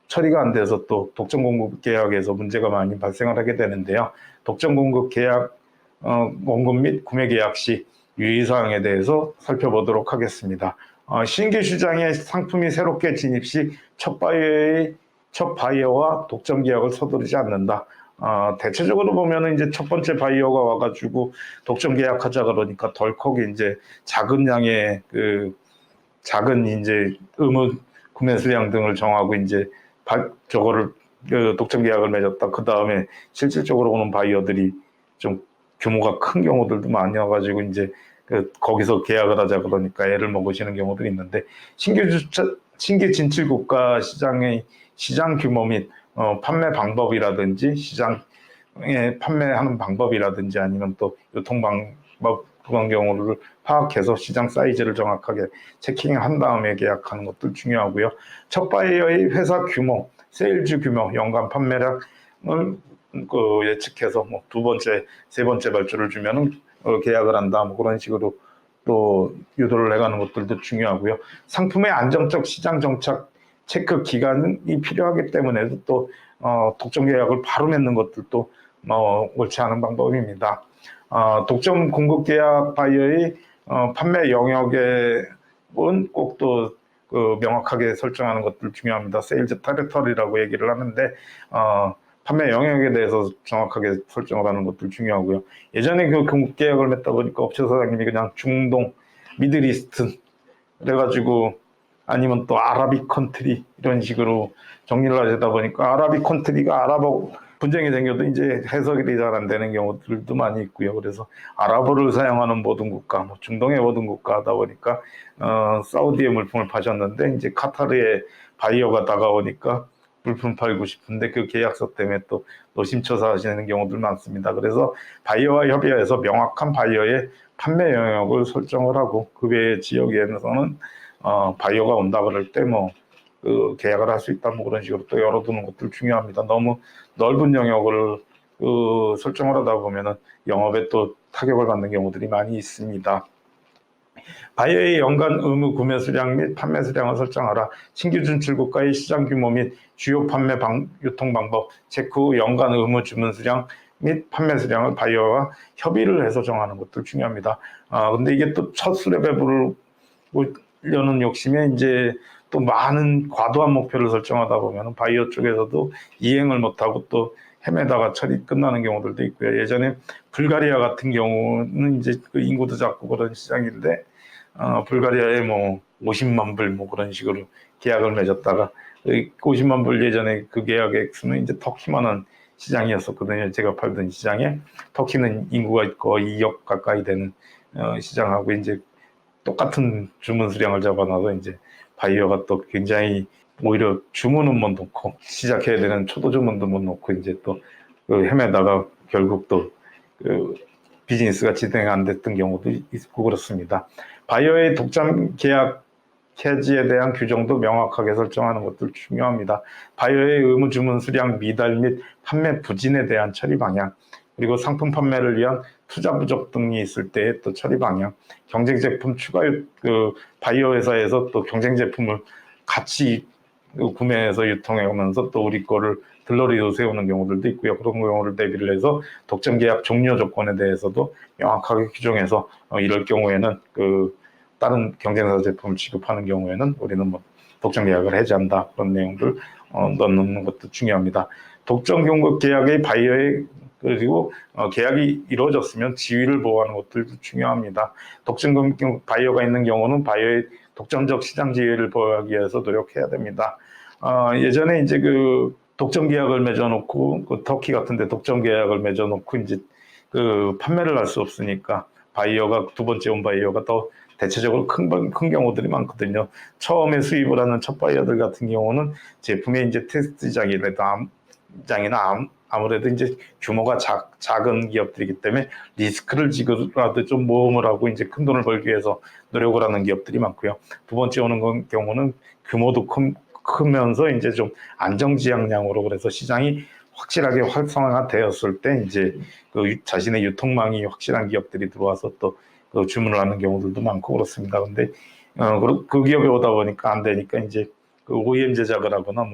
처리가 안 돼서 또 독점 공급 계약에서 문제가 많이 발생을 하게 되는데요. 독점 공급 계약 공급 및 구매 계약 시 유의사항에 대해서 살펴보도록 하겠습니다. 신규 시장에 상품이 새롭게 진입 시 첫 바이어와 독점 계약을 서두르지 않는다. 대체적으로 보면은 이제 첫 번째 바이어가 와가지고 독점 계약하자 그러니까 덜컥 이제 작은 양의 작은 이제 의무 구매 수량 등을 정하고 이제 저거를 독점 계약을 맺었다. 그 다음에 실질적으로 오는 바이어들이 좀 규모가 큰 경우들도 많아가지고 이제 거기서 계약을 하자 그러니까 애를 먹으시는 경우들이 있는데 신규 진출 국가 시장의 시장 규모 및 판매 방법이라든지 시장에 판매하는 방법이라든지 아니면 또 유통 방법 그런 경우를 파악해서 시장 사이즈를 정확하게 체킹한 다음에 계약하는 것도 중요하고요. 첫 바이어의 회사 규모, 세일즈 규모, 연간 판매량을 예측해서 뭐 두 번째, 세 번째 발주를 주면은 계약을 한다. 뭐 그런 식으로 또 유도를 해가는 것들도 중요하고요. 상품의 안정적 시장 정착 체크 기간이 필요하기 때문에 또 독점 계약을 바로 맺는 것들도 옳지 않은 방법입니다. 독점 공급 계약 바이어의 판매 영역은 꼭 또 명확하게 설정하는 것들 중요합니다. 세일즈 테리터리라고 얘기를 하는데 판매 영역에 대해서 정확하게 설정을 하는 것들 중요하고요. 예전에 공급 계약을 맺다 보니까 업체 사장님이 그냥 중동, 미들이스트 그래가지고 아니면 또 아라빅 컨트리 이런 식으로 정리를 하시다 보니까 아라빅 컨트리가 아랍어 분쟁이 생겨도 이제 해석이 잘 안 되는 경우들도 많이 있고요. 그래서 아랍어를 사용하는 모든 국가, 중동의 모든 국가 하다 보니까 사우디에 물품을 파셨는데 이제 카타르의 바이어가 다가오니까 물품 팔고 싶은데 그 계약서 때문에 또 노심초사 하시는 경우들 많습니다. 그래서 바이어와 협의해서 명확한 바이어의 판매 영역을 설정을 하고 그 외의 지역에서는 바이어가 온다 그럴 때 계약을 할 수 있다 그런 식으로 또 열어두는 것들 중요합니다. 너무 넓은 영역을 설정을 하다 보면은 영업에 또 타격을 받는 경우들이 많이 있습니다. 바이어의 연간 의무 구매 수량 및 판매 수량을 설정하라. 신규 진출 국가의 시장 규모 및 주요 판매 유통 방법, 체크 후 연간 의무 주문 수량 및 판매 수량을 바이어와 협의를 해서 정하는 것도 중요합니다. 근데 이게 또 첫 수렵에 보려는 욕심에 이제 또 많은 과도한 목표를 설정하다 보면 바이어 쪽에서도 이행을 못하고 또 헤매다가 처리 끝나는 경우들도 있고요. 예전에 불가리아 같은 경우는 이제 인구도 작고 그런 시장인데 불가리아에 50만 불 그런 식으로 계약을 맺었다가 50만 불 예전에 그 계약 액수는 이제 터키만한 시장이었었거든요. 제가 팔던 시장에 터키는 인구가 거의 2억 가까이 되는 시장하고 이제 똑같은 주문 수량을 잡아놔서 이제 바이어가 또 굉장히 오히려 주문은 못 놓고 시작해야 되는 초도 주문도 못 놓고 이제 또 헤매다가 결국 또 비즈니스가 진행 안 됐던 경우도 있고 그렇습니다. 바이어의 독점 계약 해지에 대한 규정도 명확하게 설정하는 것도 중요합니다. 바이어의 의무 주문 수량 미달 및 판매 부진에 대한 처리 방향, 그리고 상품 판매를 위한 투자 부족 등이 있을 때의 또 처리 방향, 경쟁 제품 추가 바이어 회사에서 또 경쟁 제품을 같이 구매해서 유통하면서 또 우리 거를 들러리로 세우는 경우들도 있고요. 그런 경우를 대비를 해서 독점 계약 종료 조건에 대해서도 명확하게 규정해서 이럴 경우에는 다른 경쟁사 제품을 취급하는 경우에는 우리는 독점 계약을 해지한다, 그런 내용들 넣는 것도 중요합니다. 독점 공급 계약의 바이어의 그리고 계약이 이루어졌으면 지위를 보호하는 것들도 중요합니다. 독점 공급 바이어가 있는 경우는 바이어의 독점적 시장 지위를 보호하기 위해서 노력해야 됩니다. 예전에 이제 독점 계약을 맺어놓고 터키 같은데 독점 계약을 맺어놓고 이제 판매를 할 수 없으니까 바이어가 두 번째 온 바이어가 더 대체적으로 큰 경우들이 많거든요. 처음에 수입을 하는 첫 바이어들 같은 경우는 제품의 이제 테스트장이나 아무래도 이제 규모가 작은 기업들이기 때문에 리스크를 지고라도 좀 모험을 하고 이제 큰 돈을 벌기 위해서 노력을 하는 기업들이 많고요. 두 번째 오는 경우는 규모도 크면서 이제 좀 안정지향량으로, 그래서 시장이 확실하게 활성화되었을 때 이제 자신의 유통망이 확실한 기업들이 들어와서 또 주문을 하는 경우들도 많고 그렇습니다. 근데 그 기업에 오다 보니까 안 되니까 이제 OEM 제작을 하거나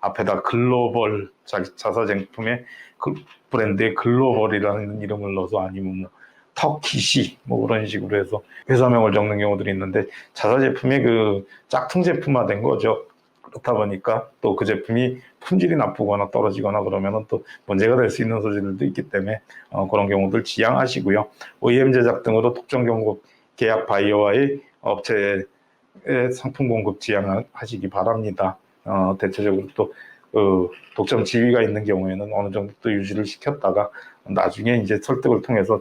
앞에다 글로벌 자사 제품의 브랜드의 글로벌이라는 이름을 넣어서, 아니면 터키시 그런 식으로 해서 회사명을 적는 경우들이 있는데, 자사 제품의 짝퉁 제품화된 거죠. 그렇다 보니까 또 그 제품이 품질이 나쁘거나 떨어지거나 그러면 또 문제가 될 수 있는 소지들도 있기 때문에 그런 경우들 지양하시고요. OEM 제작 등으로 독점 공급 계약 바이어와의 업체의 상품 공급 지양하시기 바랍니다. 대체적으로 또 독점 지위가 있는 경우에는 어느 정도 또 유지를 시켰다가 나중에 이제 설득을 통해서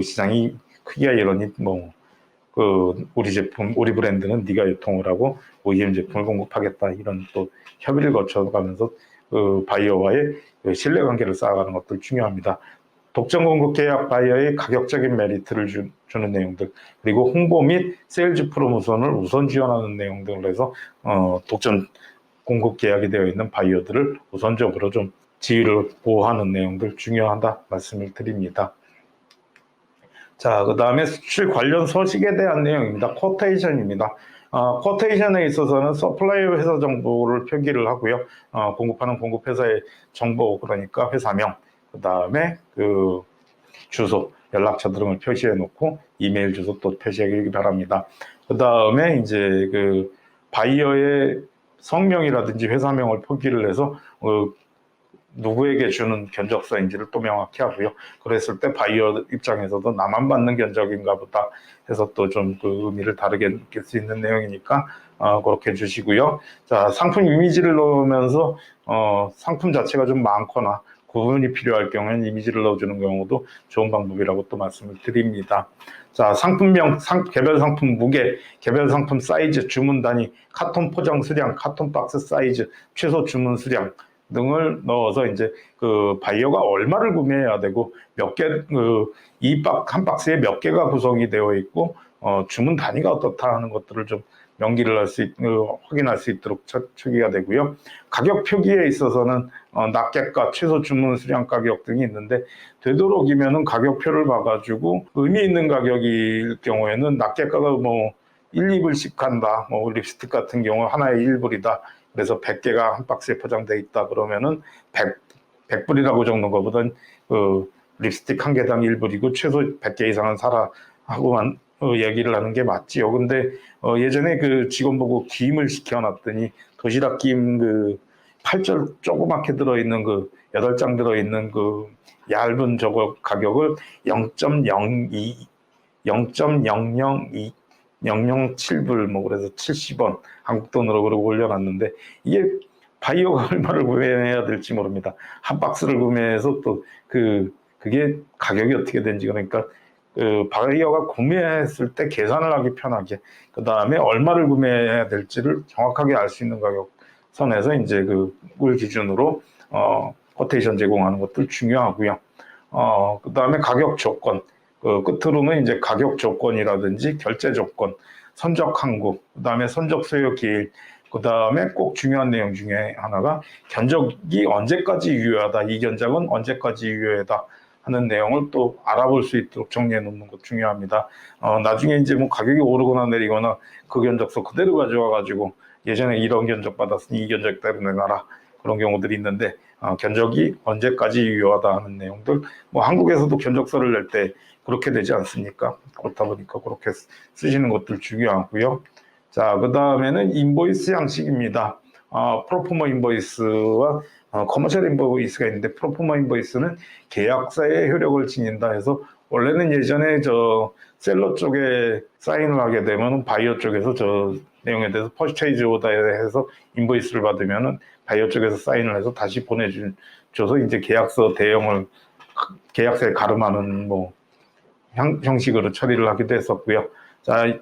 시장이 크기가 이러니 우리 제품, 우리 브랜드는 네가 유통을 하고 OEM 제품을 공급하겠다, 이런 또 협의를 거쳐가면서 바이어와의 신뢰관계를 쌓아가는 것들 중요합니다. 독점 공급 계약 바이어의 가격적인 메리트를 주는 내용들, 그리고 홍보 및 세일즈 프로모션을 우선 지원하는 내용들을 해서 독점 공급 계약이 되어 있는 바이어들을 우선적으로 좀 지위를 보호하는 내용들 중요하다 말씀을 드립니다. 자, 그 다음에 수출 관련 소식에 대한 내용입니다. 쿼테이션입니다. 쿼테이션에 있어서는 서플라이어 회사 정보를 표기를 하고요. 공급하는 공급회사의 정보, 그러니까 회사명, 그 다음에 주소, 연락처 등을 표시해 놓고 이메일 주소 또 표시하기 바랍니다. 그 다음에 이제 바이어의 성명이라든지 회사명을 표기를 해서 누구에게 주는 견적서인지를 또 명확히 하고요. 그랬을 때 바이어 입장에서도 나만 받는 견적인가 보다 해서 또 좀 의미를 다르게 느낄 수 있는 내용이니까 그렇게 해주시고요. 자, 상품 이미지를 넣으면서 상품 자체가 좀 많거나 구분이 필요할 경우에는 이미지를 넣어주는 경우도 좋은 방법이라고 또 말씀을 드립니다. 자, 상품명, 개별 상품 무게, 개별 상품 사이즈, 주문 단위, 카톤 포장 수량, 카톤 박스 사이즈, 최소 주문 수량 등을 넣어서 이제 바이어가 얼마를 구매해야 되고 한 박스에 몇 개가 구성이 되어 있고 주문 단위가 어떻다 하는 것들을 좀 명기를 확인할 수 있도록 처리가 되고요. 가격 표기에 있어서는 납객가, 최소 주문 수량 가격 등이 있는데, 되도록이면은 가격표를 봐가지고 의미 있는 가격일 경우에는 납객가가 1, 2불씩 한다. 립스틱 같은 경우 하나에 1불이다. 그래서 100개가 한 박스에 포장되어 있다 그러면은 100불이라고 적는 것보다는 립스틱 한 개당 1불이고 최소 100개 이상은 사라 하고만 얘기를 하는 게 맞지요. 근데 예전에 직원 보고 김을 시켜놨더니 도시락 김 8절 조그맣게 들어있는 8장 들어있는 얇은 저거 가격을 0.02 0.002 007불 그래서 70원 한국 돈으로 그러고 올려놨는데, 이게 바이어가 얼마를 구매해야 될지 모릅니다. 한 박스를 구매해서 또 그게 가격이 어떻게 되는지, 그러니까 바이어가 구매했을 때 계산을 하기 편하게, 그 다음에 얼마를 구매해야 될지를 정확하게 알 수 있는 가격 선에서 이제 그걸 기준으로 코테이션 제공하는 것들 중요하고요. 그다음에 가격 조건, 끝으로는 이제 가격 조건이라든지 결제 조건, 선적 항구, 그다음에 선적 소요 기일, 그다음에 꼭 중요한 내용 중에 하나가 견적이 언제까지 유효하다, 이 견적은 언제까지 유효하다 하는 내용을 또 알아볼 수 있도록 정리해 놓는 것 중요합니다. 나중에 이제 뭐 가격이 오르거나 내리거나 그 견적서 그대로 가져와 가지고 예전에 이런 견적 받았으니 이 견적대로 내놔라, 그런 경우들이 있는데, 견적이 언제까지 유효하다 하는 내용들, 뭐 한국에서도 견적서를 낼 때 그렇게 되지 않습니까? 그렇다 보니까 그렇게 쓰시는 것들 중요하고요. 자, 그 다음에는 인보이스 양식입니다. 프로포머 인보이스와 커머셜 인보이스가 있는데, 프로포머 인보이스는 계약서의 효력을 지닌다 해서, 원래는 예전에 셀러 쪽에 사인을 하게 되면 바이어 쪽에서 저 내용에 대해서 퍼체이즈 오더에 해서 인보이스를 받으면은 바이어 쪽에서 사인을 해서 다시 보내줘서 이제 계약서 대형을 계약서에 가름하는 뭐 형식으로 처리를 하기도 했었고요. 자,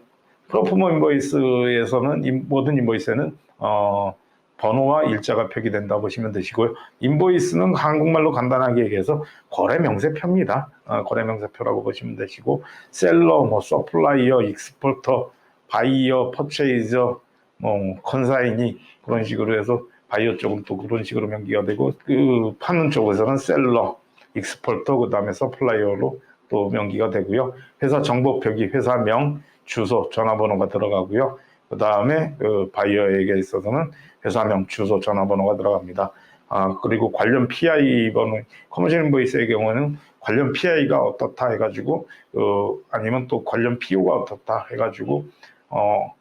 프로포머 인보이스에서는 모든 인보이스에는 번호와 일자가 표기된다 보시면 되시고요. 인보이스는 한국말로 간단하게 얘기해서 거래 명세표입니다. 거래 명세표라고 보시면 되시고, 셀러, 뭐 서플라이어, 익스포터, 바이어, 퍼체이저, 뭐 컨사이니, 그런 식으로 해서 바이어 쪽은 또 그런 식으로 명기가 되고, 그 파는 쪽에서는 셀러, 익스포터, 그 다음에 서플라이어로 또 명기가 되고요. 회사 정보 표기, 회사명, 주소, 전화번호가 들어가고요. 그 다음에 바이어에게 있어서는 회사명, 주소, 전화번호가 들어갑니다. 그리고 관련 PI 번호, 커머셜 인보이스의 경우는 관련 PI가 어떻다 해가지고, 아니면 또 관련 PO가 어떻다 해가지고,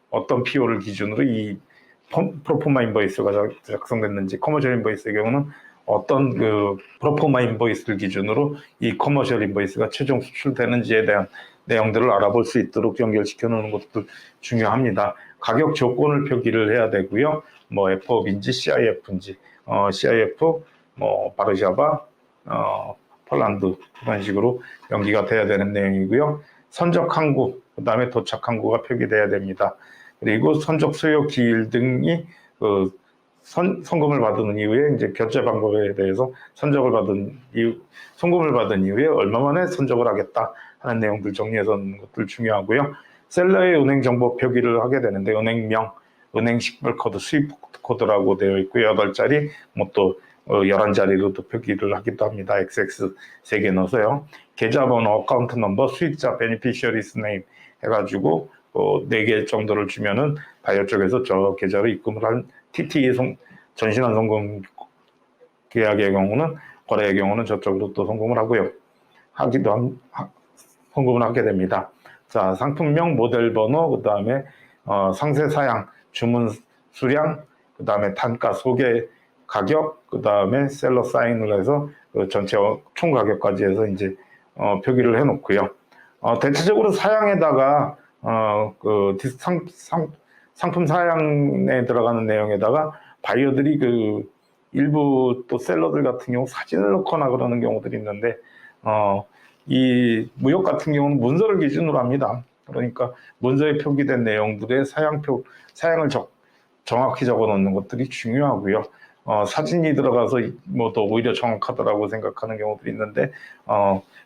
어떤 PO를 기준으로 이 프로포마 인보이스가 작성됐는지, 커머셜 인보이스의 경우는 어떤 프로포마 인보이스를 기준으로 이 커머셜 인보이스가 최종 수출되는지에 대한 내용들을 알아볼 수 있도록 연결시켜 놓는 것도 중요합니다. 가격 조건을 표기를 해야 되고요. 뭐 FOB인지 CIF인지, CIF, 뭐 바르샤바, 폴란드, 그런 식으로 연기가 돼야 되는 내용이고요. 선적 항구, 그 다음에 도착 항구가 표기돼야 됩니다. 그리고 선적 수요 기일 등이 송금을 받은 이후에 이제 결제 방법에 대해서 선적을 받은 송금을 받은 이후에 얼마 만에 선적을 하겠다 하는 내용들 정리해서 넣는 것들 중요하고요. 셀러의 은행 정보 표기를 하게 되는데, 은행명, 은행 식별 코드, 스위프트 코드라고 되어 있고요. 8자리, 뭐 또 11자리로도 표기를 하기도 합니다. XX 3개 넣어서요. 계좌번호, 어카운트 넘버, 수익자, 베니피셔리스 네임 해가지고 4개 정도를 주면은 바이어 쪽에서 저 계좌로 입금을 한 TT 전신환 송금 계약의 경우는, 거래의 경우는 저쪽으로 또 송금을 하고요. 송금을 하게 됩니다. 자, 상품명, 모델 번호, 그 다음에 상세 사양, 주문 수량, 그 다음에 단가, 소개 가격, 그 다음에 셀러 사인을 해서 전체 총 가격까지 해서 이제 표기를 해놓고요. 대체적으로 사양에다가 상품 사양에 들어가는 내용에다가 바이어들이 일부 또 셀러들 같은 경우 사진을 넣거나 그러는 경우들이 있는데, 이 무역 같은 경우는 문서를 기준으로 합니다. 그러니까 문서에 표기된 내용들의 사양을 정확히 적어 놓는 것들이 중요하고요. 사진이 들어가서 뭐 더 오히려 정확하다라고 생각하는 경우도 있는데,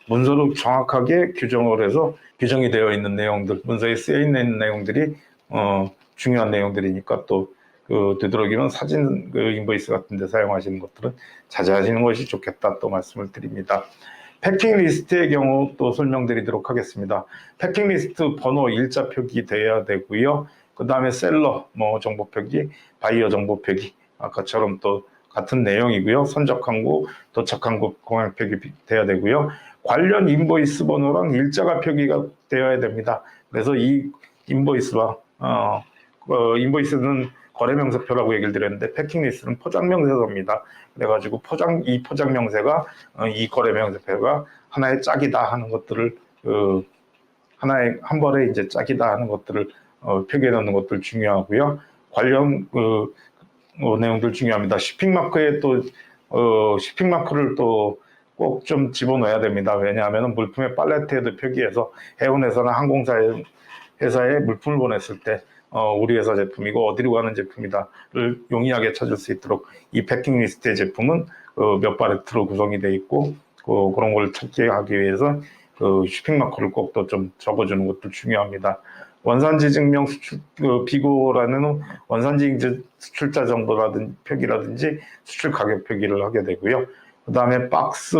문서로 정확하게 규정을 해서 규정이 되어 있는 내용들, 문서에 쓰여 있는 내용들이 중요한 내용들이니까, 또 되도록이면 사진 인보이스 같은 데 사용하시는 것들은 자제하시는 것이 좋겠다 또 말씀을 드립니다. 패킹 리스트의 경우 또 설명드리도록 하겠습니다. 패킹 리스트 번호, 일자 표기돼야 되고요. 그 다음에 셀러 뭐 정보 표기, 바이어 정보 표기, 아까처럼 또 같은 내용이고요. 선적 항구, 도착 항구, 공항 표기 돼야 되고요. 관련 인보이스 번호랑 일자가 표기가 되어야 됩니다. 그래서 이 인보이스와 인보이스는 거래 명세표라고 얘기를 드렸는데, 패킹 리스트는 포장 명세서입니다. 그래가지고 이 포장 명세가 이 거래 명세표가 하나의 짝이다 하는 것들을 하나의 한 벌에 이제 짝이다 하는 것들을 표기해 놓는 것들 중요하고요. 관련 내용들 중요합니다. 쇼핑 마크에 또 쇼핑 마크를 또 꼭 좀 집어넣어야 됩니다. 왜냐하면 물품의 팔레트에도 표기해서 해운에서나 항공사에 회사에 물품을 보냈을 때 우리 회사 제품이고 어디로 가는 제품이다를 용이하게 찾을 수 있도록 이 패킹 리스트의 제품은 몇 바레트로 구성이 되어 있고 그런 걸 찾게 하기 위해서 쇼핑 마커를 꼭 또 좀 적어주는 것도 중요합니다. 원산지 증명 수출 비고라는 원산지 수출자 정보라든지 표기라든지 수출 가격 표기를 하게 되고요. 그 다음에 박스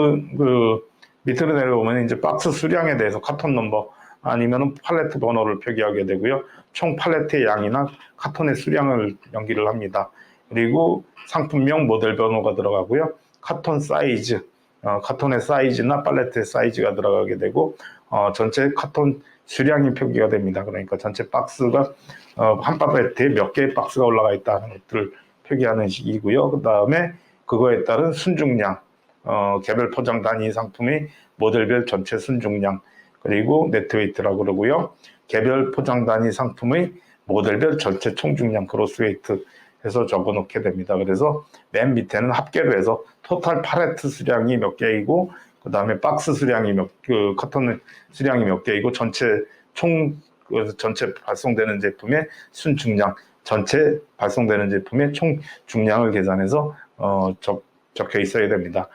밑으로 내려오면 이제 박스 수량에 대해서 카톤 넘버 아니면은 팔레트 번호를 표기하게 되고요. 총 팔레트의 양이나 카톤의 수량을 연기를 합니다. 그리고 상품명 모델 번호가 들어가고요. 카톤 사이즈, 카톤의 사이즈나 팔레트의 사이즈가 들어가게 되고 전체 카톤 수량이 표기가 됩니다. 그러니까 전체 박스가 한 팔레트에 몇 개의 박스가 올라가 있다는 것들을 표기하는 식이고요. 그 다음에 그거에 따른 순중량, 개별 포장 단위 상품의 모델별 전체 순중량, 그리고 네트웨이트라고 그러고요. 개별 포장 단위 상품의 모델별 전체 총중량 크로스웨이트 해서 적어 놓게 됩니다. 그래서 맨 밑에는 합계로 해서 토탈 팔레트 수량이 몇 개이고 그 다음에 박스 수량이 카톤 수량이 몇 개이고 전체 발송되는 제품의 순중량, 전체 발송되는 제품의 총 중량을 계산해서 적혀 있어야 됩니다.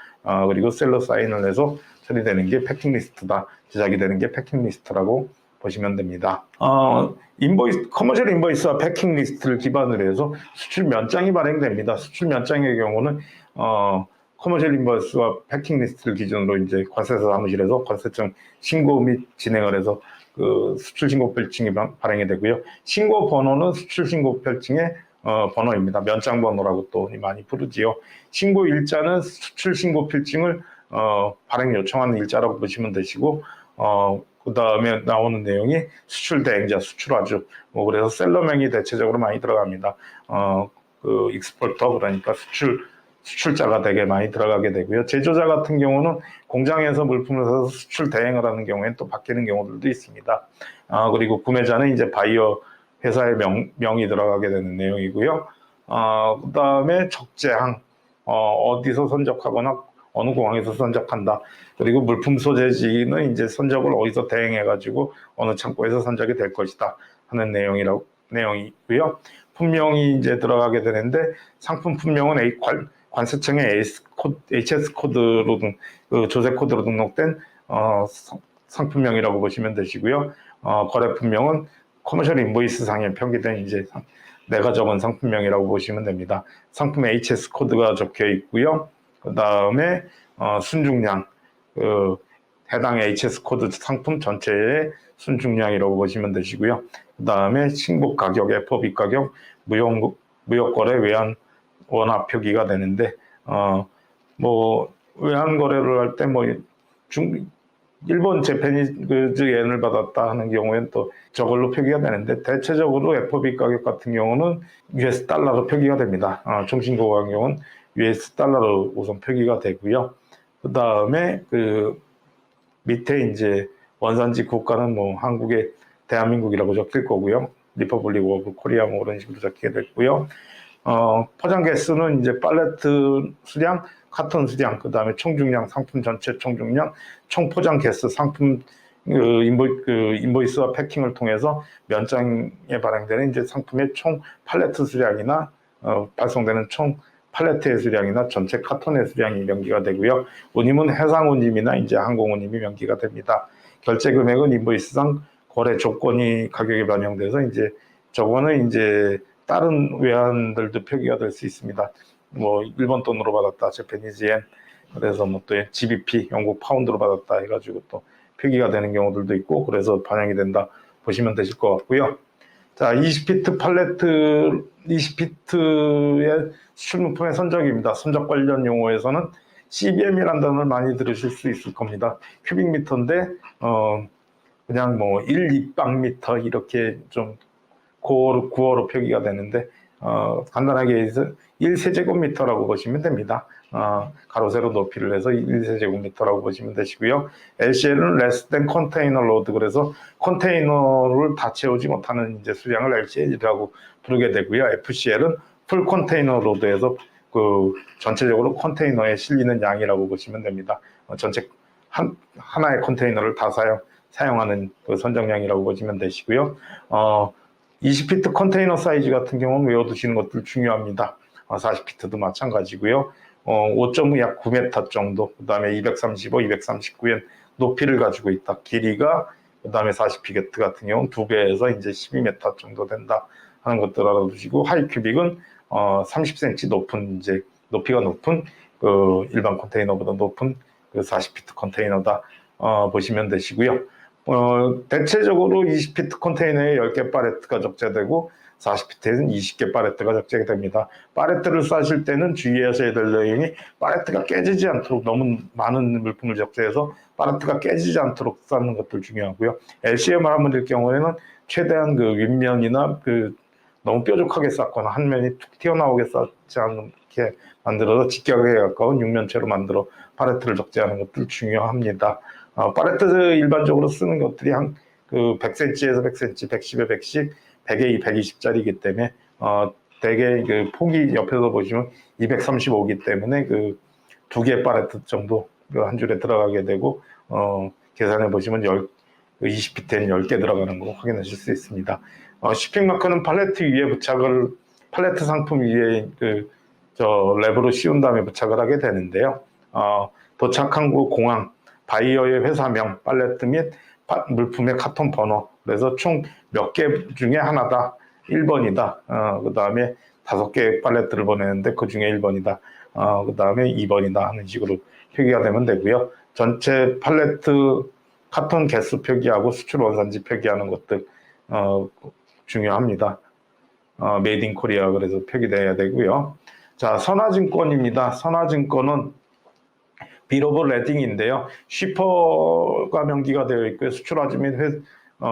그리고 셀러 사인을 해서 처리되는 게 패킹 리스트다. 제작이 되는 게 패킹 리스트라고 보시면 됩니다. 커머셜 인보이스와 패킹 리스트를 기반으로 해서 수출 면장이 발행됩니다. 수출 면장의 경우는 커머셜 인보이스와 패킹 리스트를 기준으로 이제 관세사 사무실에서 관세청 신고 및 진행을 해서 수출 신고 별칭이 발행이 되고요. 신고 번호는 수출 신고 별칭의 번호입니다. 면장 번호라고 또 많이 부르지요. 신고 일자는 수출 신고 필증을 발행 요청하는 일자라고 보시면 되시고 그 다음에 나오는 내용이 수출 대행자, 수출화주, 그래서 셀러명이 대체적으로 많이 들어갑니다. 익스포터, 그러니까 수출자가 되게 많이 들어가게 되고요. 제조자 같은 경우는 공장에서 물품을 사서 수출 대행을 하는 경우에는 또 바뀌는 경우들도 있습니다. 그리고 구매자는 이제 바이어 회사의 명이 들어가게 되는 내용이고요. 그 다음에 적재항, 어디서 선적하거나 어느 공항에서 선적한다. 그리고 물품 소재지는 이제 선적을 어디서 대행해가지고 어느 창고에서 선적이 될 것이다 하는 내용이고요. 품명이 이제 들어가게 되는데 상품 품명은 관세청의 HS 코드로 조세 코드로 등록된 상품명이라고 보시면 되시고요. 거래 품명은 커머셜 인보이스 상에 표기된 이제 내가 적은 상품명이라고 보시면 됩니다. 상품에 HS 코드가 적혀 있고요. 그 다음에 순중량, 해당 HS 코드 상품 전체의 순중량이라고 보시면 되시고요. 그 다음에 신고 가격, FOB 가격, 무역거래 외환 원화 표기가 되는데 외환 거래를 할 때 일본 재패니즈 엔을 받았다 하는 경우에는 또 저걸로 표기가 되는데 대체적으로 FOB 가격 같은 경우는 US 달러로 표기가 됩니다. 총신고 가격은 US 달러로 우선 표기가 되고요. 그 다음에 밑에 이제 원산지 국가는 한국의 대한민국이라고 적힐 거고요. 리퍼블릭 오브 코리아 그런 식으로 적히게 됐고요. 포장 개수는 이제 팔레트 수량, 카톤 수량, 그 다음에 총중량, 상품 전체 총중량, 총 포장 개수, 상품 인보이스와 패킹을 통해서 면장에 발행되는 이제 상품의 총 팔레트 수량이나 발송되는 총 팔레트의 수량이나 전체 카톤의 수량이 명기가 되고요. 운임은 해상 운임이나 이제 항공 운임이 명기가 됩니다. 결제 금액은 인보이스상 거래 조건이 가격에 반영돼서 이제 저거는 이제 다른 외환들도 표기가 될 수 있습니다. 일본 돈으로 받았다, 재패니즈 엔, 그래서 또 GBP, 영국 파운드로 받았다 해가지고 또 표기가 되는 경우들도 있고, 그래서 반영이 된다 보시면 되실 것 같고요. 자, 20피트 팔레트, 20피트의 수출물품의 선적입니다. 선적 관련 용어에서는 CBM이라는 단어를 많이 들으실 수 있을 겁니다. 큐빅미터인데, 그냥 1, 2박미터 이렇게 좀 구어로 표기가 되는데 간단하게 해서 1세제곱미터라고 보시면 됩니다. 가로 세로 높이를 해서 1세제곱미터라고 보시면 되시고요. LCL은 less than container load, 그래서 컨테이너를 다 채우지 못하는 이제 수량을 LCL이라고 부르게 되고요. FCL은 full container load에서 전체적으로 컨테이너에 실리는 양이라고 보시면 됩니다. 전체 하나의 컨테이너를 다 사용하는 그 선정량이라고 보시면 되시고요. 20피트 컨테이너 사이즈 같은 경우는 외워두시는 것들 중요합니다. 40피트도 마찬가지고요. 5.5 약 9m 정도, 그 다음에 235, 239엔 높이를 가지고 있다. 길이가 그 다음에 40피트 같은 경우는 2배에서 이제 12m 정도 된다 하는 것들 알아두시고, 하이 큐빅은 30cm 높은 이제 높이가 높은 그 일반 컨테이너보다 높은 그 40피트 컨테이너다 보시면 되시고요. 대체적으로 20피트 컨테이너에 10개 팔레트가 적재되고 40피트에는 20개 팔레트가 적재됩니다. 팔레트를 싸실 때는 주의하셔야 될 내용이 팔레트가 깨지지 않도록, 너무 많은 물품을 적재해서 팔레트가 깨지지 않도록 싸는 것들 중요하고요. LCM을 하면 될 경우에는 최대한 그 윗면이나 그 너무 뾰족하게 쌌거나 한 면이 툭 튀어나오게 싸지 않게 만들어서 직격에 가까운 육면체로 만들어 팔레트를 적재하는 것들 중요합니다. 팔레트 일반적으로 쓰는 것들이 한 그 100cm에서 100cm, 110에 110, 100에 120짜리이기 때문에 대개 그 폭이 옆에서 보시면 235이기 때문에 그 2개 팔레트 정도 한 줄에 들어가게 되고 계산해 보시면 20피트엔 10개 들어가는 거 확인하실 수 있습니다. shipping 마크는 팔레트 위에 부착을, 팔레트 상품 위에 랩으로 씌운 다음에 부착을 하게 되는데요. 도착한 곳 공항, 바이어의 회사명, 팔레트 및 물품의 카톤 번호, 그래서 총 몇 개 중에 하나다, 1번이다. 그 다음에 5개 팔레트를 보내는데 그 중에 1번이다. 그 다음에 2번이다 하는 식으로 표기가 되면 되고요. 전체 팔레트 카톤 개수 표기하고 수출 원산지 표기하는 것들 중요합니다. 메이드 인 코리아 그래서 표기돼야 되고요. 자, 선화증권입니다. 선화증권은 빌 오브 레딩인데요. 쉬퍼가 명기가 되어 있고요. 수출화주 및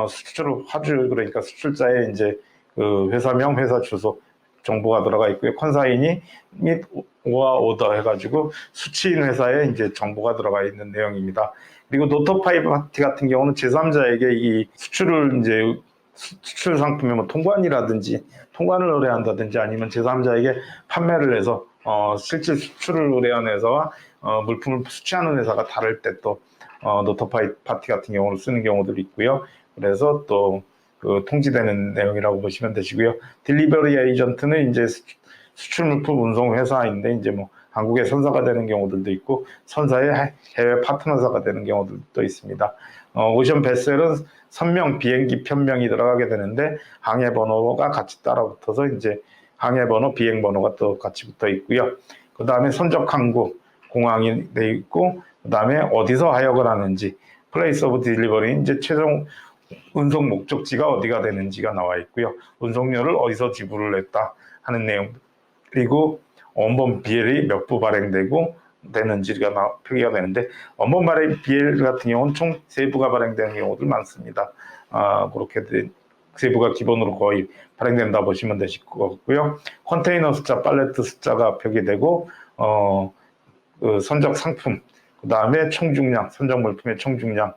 수출 화주, 그러니까 수출자의 이제 그 회사명, 회사 주소 정보가 들어가 있고요. 컨사인이 및 오와 오더 해가지고 수취인 회사에 이제 정보가 들어가 있는 내용입니다. 그리고 노터파이 파티 같은 경우는 제3자에게 이 수출을 이제 수출 상품의 뭐 통관이라든지 통관을 의뢰한다든지 아니면 제3자에게 판매를 해서 실제 수출을 의뢰한 회사와 물품을 수취하는 회사가 다를 때 또 노터파이 파티 같은 경우를 쓰는 경우들이 있고요. 그래서 또 그 통지되는 내용이라고 보시면 되시고요. 딜리버리 에이전트는 이제 수출 물품 운송 회사인데 이제 뭐 한국의 선사가 되는 경우들도 있고 선사의 해외 파트너사가 되는 경우들도 있습니다. 오션 베셀은 선명, 비행기 편명이 들어가게 되는데 항해 번호가 같이 따라붙어서 이제 항해 번호, 비행 번호가 또 같이 붙어 있고요. 그 다음에 선적 항구, 공항이 돼 있고, 그 다음에 어디서 하역을 하는지, 플레이스 오브 딜리버리, 이제 최종 운송 목적지가 어디가 되는지가 나와 있고요. 운송료를 어디서 지불을 했다 하는 내용, 그리고 원본 BL이 몇 부 발행되고 되는지가 표기가 되는데, 원본 발행 BL 같은 경우는 총 3부가 발행되는 경우들 많습니다. 그렇게 3부가 기본으로 거의 발행된다 보시면 되실 것 같고요. 컨테이너 숫자, 팔레트 숫자가 표기되고 그 선적 상품, 그 다음에 총중량, 선적 물품의 총중량,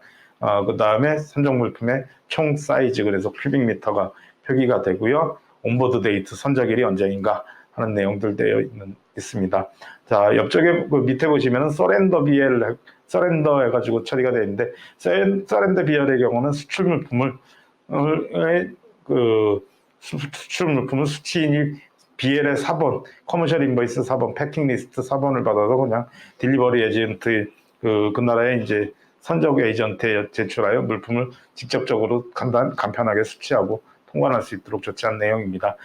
그 다음에 선적 물품의 총 사이즈, 그래서 큐빅미터가 표기가 되고요. 온보드 데이트, 선적일이 언제인가 하는 내용들 되어 있습니다. 자, 옆쪽에 그 밑에 보시면은 서렌더 BL, 서렌더 해가지고 처리가 되어 있는데, 서렌더 BL의 경우는 수출 물품을 수출 물품은 수취인이 BL의 4번, 커머셜 인보이스 4번, 패킹 리스트 4번을 받아서 그냥 딜리버리 에이전트, 그 나라의 이제 선적 에이전트에 제출하여 물품을 직접적으로 간편하게 수취하고 통관할 수 있도록 조치한 내용입니다.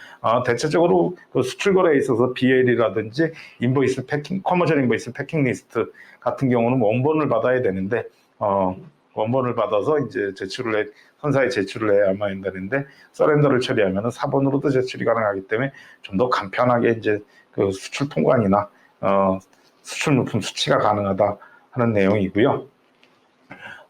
대체적으로 그 수출 거래에 있어서 BL이라든지 인보이스 패킹, 커머셜 인보이스 패킹 리스트 같은 경우는 원본을 받아야 되는데, 원본을 받아서 이제 선사에 제출을 해야만 되는데, 서렌더를 처리하면 4번으로도 제출이 가능하기 때문에 좀 더 간편하게 이제 그 수출 통관이나 수출 물품 수취가 가능하다 하는 내용이고요.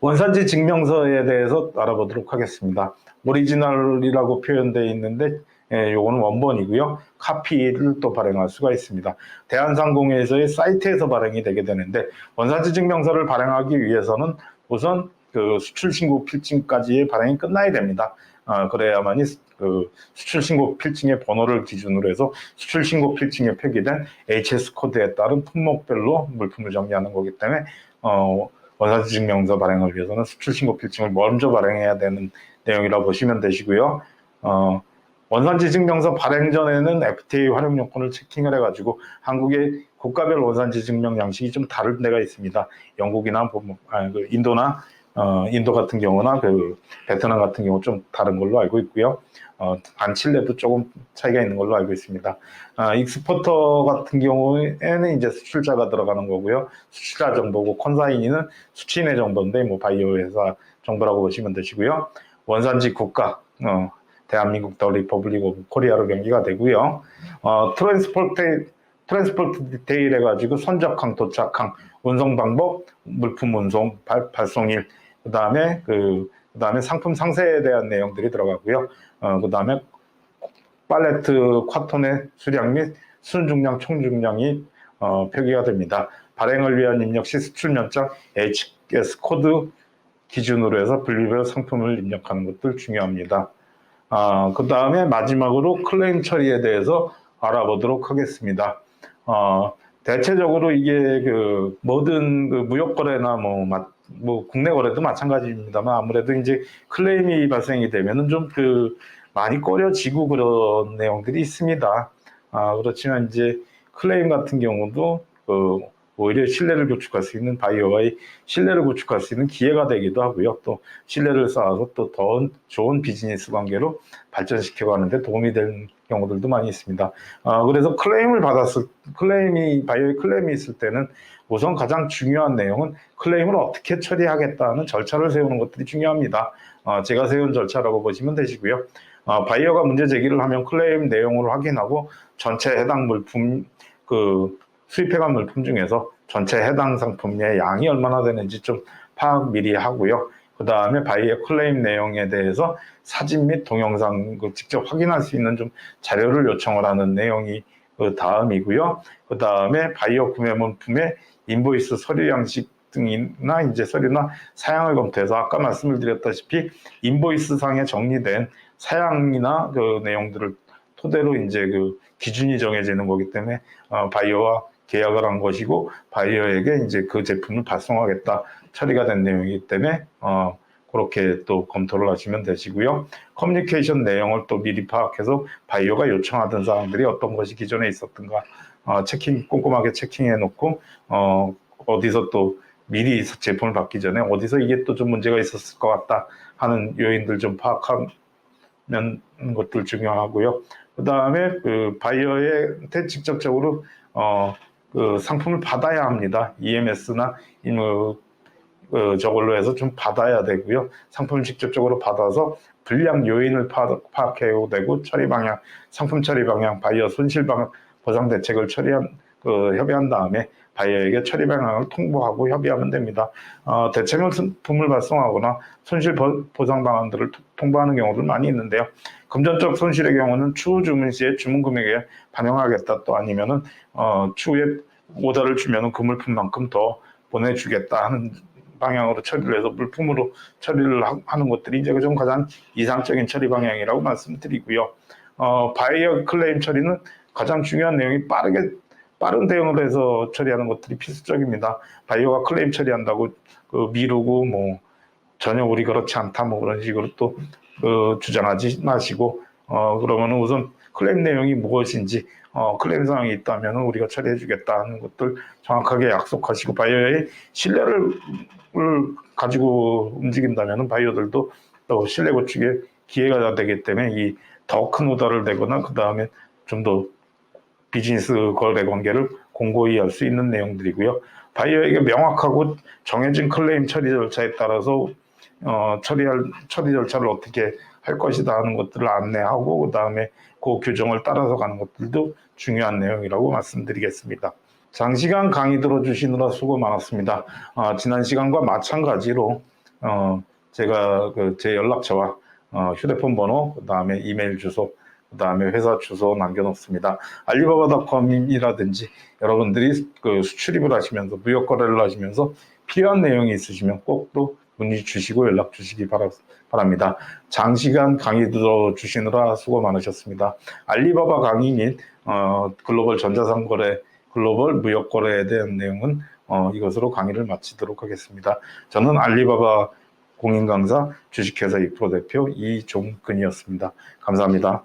원산지 증명서에 대해서 알아보도록 하겠습니다. 오리지널이라고 표현되어 있는데 요거는 원본이고요. 카피를 또 발행할 수가 있습니다. 대한상공회에서의 사이트에서 발행이 되게 되는데, 원산지 증명서를 발행하기 위해서는 우선 그 수출신고 필증까지의 발행이 끝나야 됩니다. 그래야만이 그 수출신고 필증의 번호를 기준으로 해서 수출신고 필증에 표기된 HS 코드에 따른 품목별로 물품을 정리하는 거기 때문에 원산지 증명서 발행을 위해서는 수출 신고 필증을 먼저 발행해야 되는 내용이라고 보시면 되시고요. 원산지 증명서 발행 전에는 FTA 활용 요건을 체킹을 해가지고 한국의 국가별 원산지 증명 양식이 좀 다른 데가 있습니다. 영국이나 인도나 인도 같은 경우나 베트남 같은 경우 좀 다른 걸로 알고 있고요. 칠레도 조금 차이가 있는 걸로 알고 있습니다. 익스포터 같은 경우에는 이제 수출자가 들어가는 거고요. 수출자 정보고 컨사이니는 수취인의 정보인데 뭐 바이오 회사 정보라고 보시면 되시고요. 원산지 국가 대한민국 더 리퍼블릭 오브 코리아로 명기가 되고요. 트랜스포트 디테일 해가지고 선적항, 도착항, 운송 방법, 물품 운송, 발송일, 그다음에 상품 상세에 대한 내용들이 들어가고요. 그다음에 팔레트 쿼톤의 수량 및 순중량, 총중량이 표기가 됩니다. 발행을 위한 입력 시 수출 면적 HS 코드 기준으로 해서 분류별 상품을 입력하는 것들 중요합니다. 그 다음에 마지막으로 클레임 처리에 대해서 알아보도록 하겠습니다. 대체적으로 이게 모든 무역 거래나 뭐 국내 거래도 마찬가지입니다만 아무래도 이제 클레임이 발생이 되면은 좀 많이 꺼려지고 그런 내용들이 있습니다. 그렇지만 이제 클레임 같은 경우도 오히려 신뢰를 구축할 수 있는 바이어와의 신뢰를 구축할 수 있는 기회가 되기도 하고요. 또 신뢰를 쌓아서 또 더 좋은 비즈니스 관계로 발전시켜가는데 도움이 되는 경우들도 많이 있습니다. 그래서 바이오의 클레임이 있을 때는 우선 가장 중요한 내용은 클레임을 어떻게 처리하겠다는 절차를 세우는 것들이 중요합니다. 제가 세운 절차라고 보시면 되시고요. 바이어가 문제 제기를 하면 클레임 내용을 확인하고 전체 해당 물품 수입해간 물품 중에서 전체 해당 상품의 양이 얼마나 되는지 좀 파악 미리 하고요. 그 다음에 바이어 클레임 내용에 대해서 사진 및 동영상 직접 확인할 수 있는 좀 자료를 요청을 하는 내용이 다음이고요. 그 다음에 바이어 구매 물품의 인보이스 서류 양식 등이나 이제 서류나 사양을 검토해서 아까 말씀을 드렸다시피 인보이스 상에 정리된 사양이나 내용들을 토대로 이제 기준이 정해지는 거기 때문에 바이어와 계약을 한 것이고 바이어에게 이제 그 제품을 발송하겠다 처리가 된 내용이기 때문에 그렇게 또 검토를 하시면 되시고요. 커뮤니케이션 내용을 또 미리 파악해서 바이어가 요청하던 사항들이 어떤 것이 기존에 있었던가 꼼꼼하게 체킹해 놓고 어디서 또 미리 제품을 받기 전에 어디서 이게 또 좀 문제가 있었을 것 같다 하는 요인들 좀 파악하는 것들 중요하고요. 그 다음에 바이어한테 직접적으로 상품을 받아야 합니다. EMS나 저걸로 해서 좀 받아야 되고요. 상품을 직접적으로 받아서 불량 요인을 파악해야 되고 처리 방향, 상품 처리 방향, 바이어 손실 보상 대책을 협의한 다음에 바이어에게 처리 방향을 통보하고 협의하면 됩니다. 대체품을 발송하거나 손실 보상 방안들을 통보하는 경우도 많이 있는데요. 금전적 손실의 경우는 추후 주문 시에 주문 금액에 반영하겠다, 또 아니면은 추후에 오더를 주면은 그 물품만큼 더 보내주겠다 하는 방향으로 처리를 해서 물품으로 처리를 하는 것들이 이제 좀 가장 이상적인 처리 방향이라고 말씀드리고요. 바이어 클레임 처리는 가장 중요한 내용이 빠른 대응을 해서 처리하는 것들이 필수적입니다. 바이어가 클레임 처리한다고 미루고 전혀 우리 그렇지 않다 그런 식으로 또 주장하지 마시고 그러면 우선 클레임 내용이 무엇인지 클레임 사항이 있다면 우리가 처리해 주겠다 하는 것들 정확하게 약속하시고 바이어의 신뢰를 가지고 움직인다면 바이어들도 또 신뢰 구축에 기회가 되기 때문에 이 더 큰 오더를 내거나 그 다음에 좀 더 비즈니스 거래 관계를 공고히 할 수 있는 내용들이고요. 바이어에게 명확하고 정해진 클레임 처리 절차에 따라서 처리 절차를 어떻게 할 것이다 하는 것들을 안내하고 그 다음에 그 규정을 따라서 가는 것들도 중요한 내용이라고 말씀드리겠습니다. 장시간 강의 들어주시느라 수고 많았습니다. 지난 시간과 마찬가지로 제가 제 연락처와 휴대폰 번호, 그 다음에 이메일 주소, 그 다음에 회사 주소 남겨놓습니다. 알리바바닷컴이라든지 여러분들이 수출입을 하시면서 무역 거래를 하시면서 필요한 내용이 있으시면 꼭 또 문의 주시고 연락 주시기 바랍니다. 장시간 강의 들어주시느라 수고 많으셨습니다. 알리바바 강의 및 글로벌 전자상거래, 글로벌 무역 거래에 대한 내용은 이것으로 강의를 마치도록 하겠습니다. 저는 알리바바 공인 강사 주식회사 2프로 대표 이종근이었습니다. 감사합니다.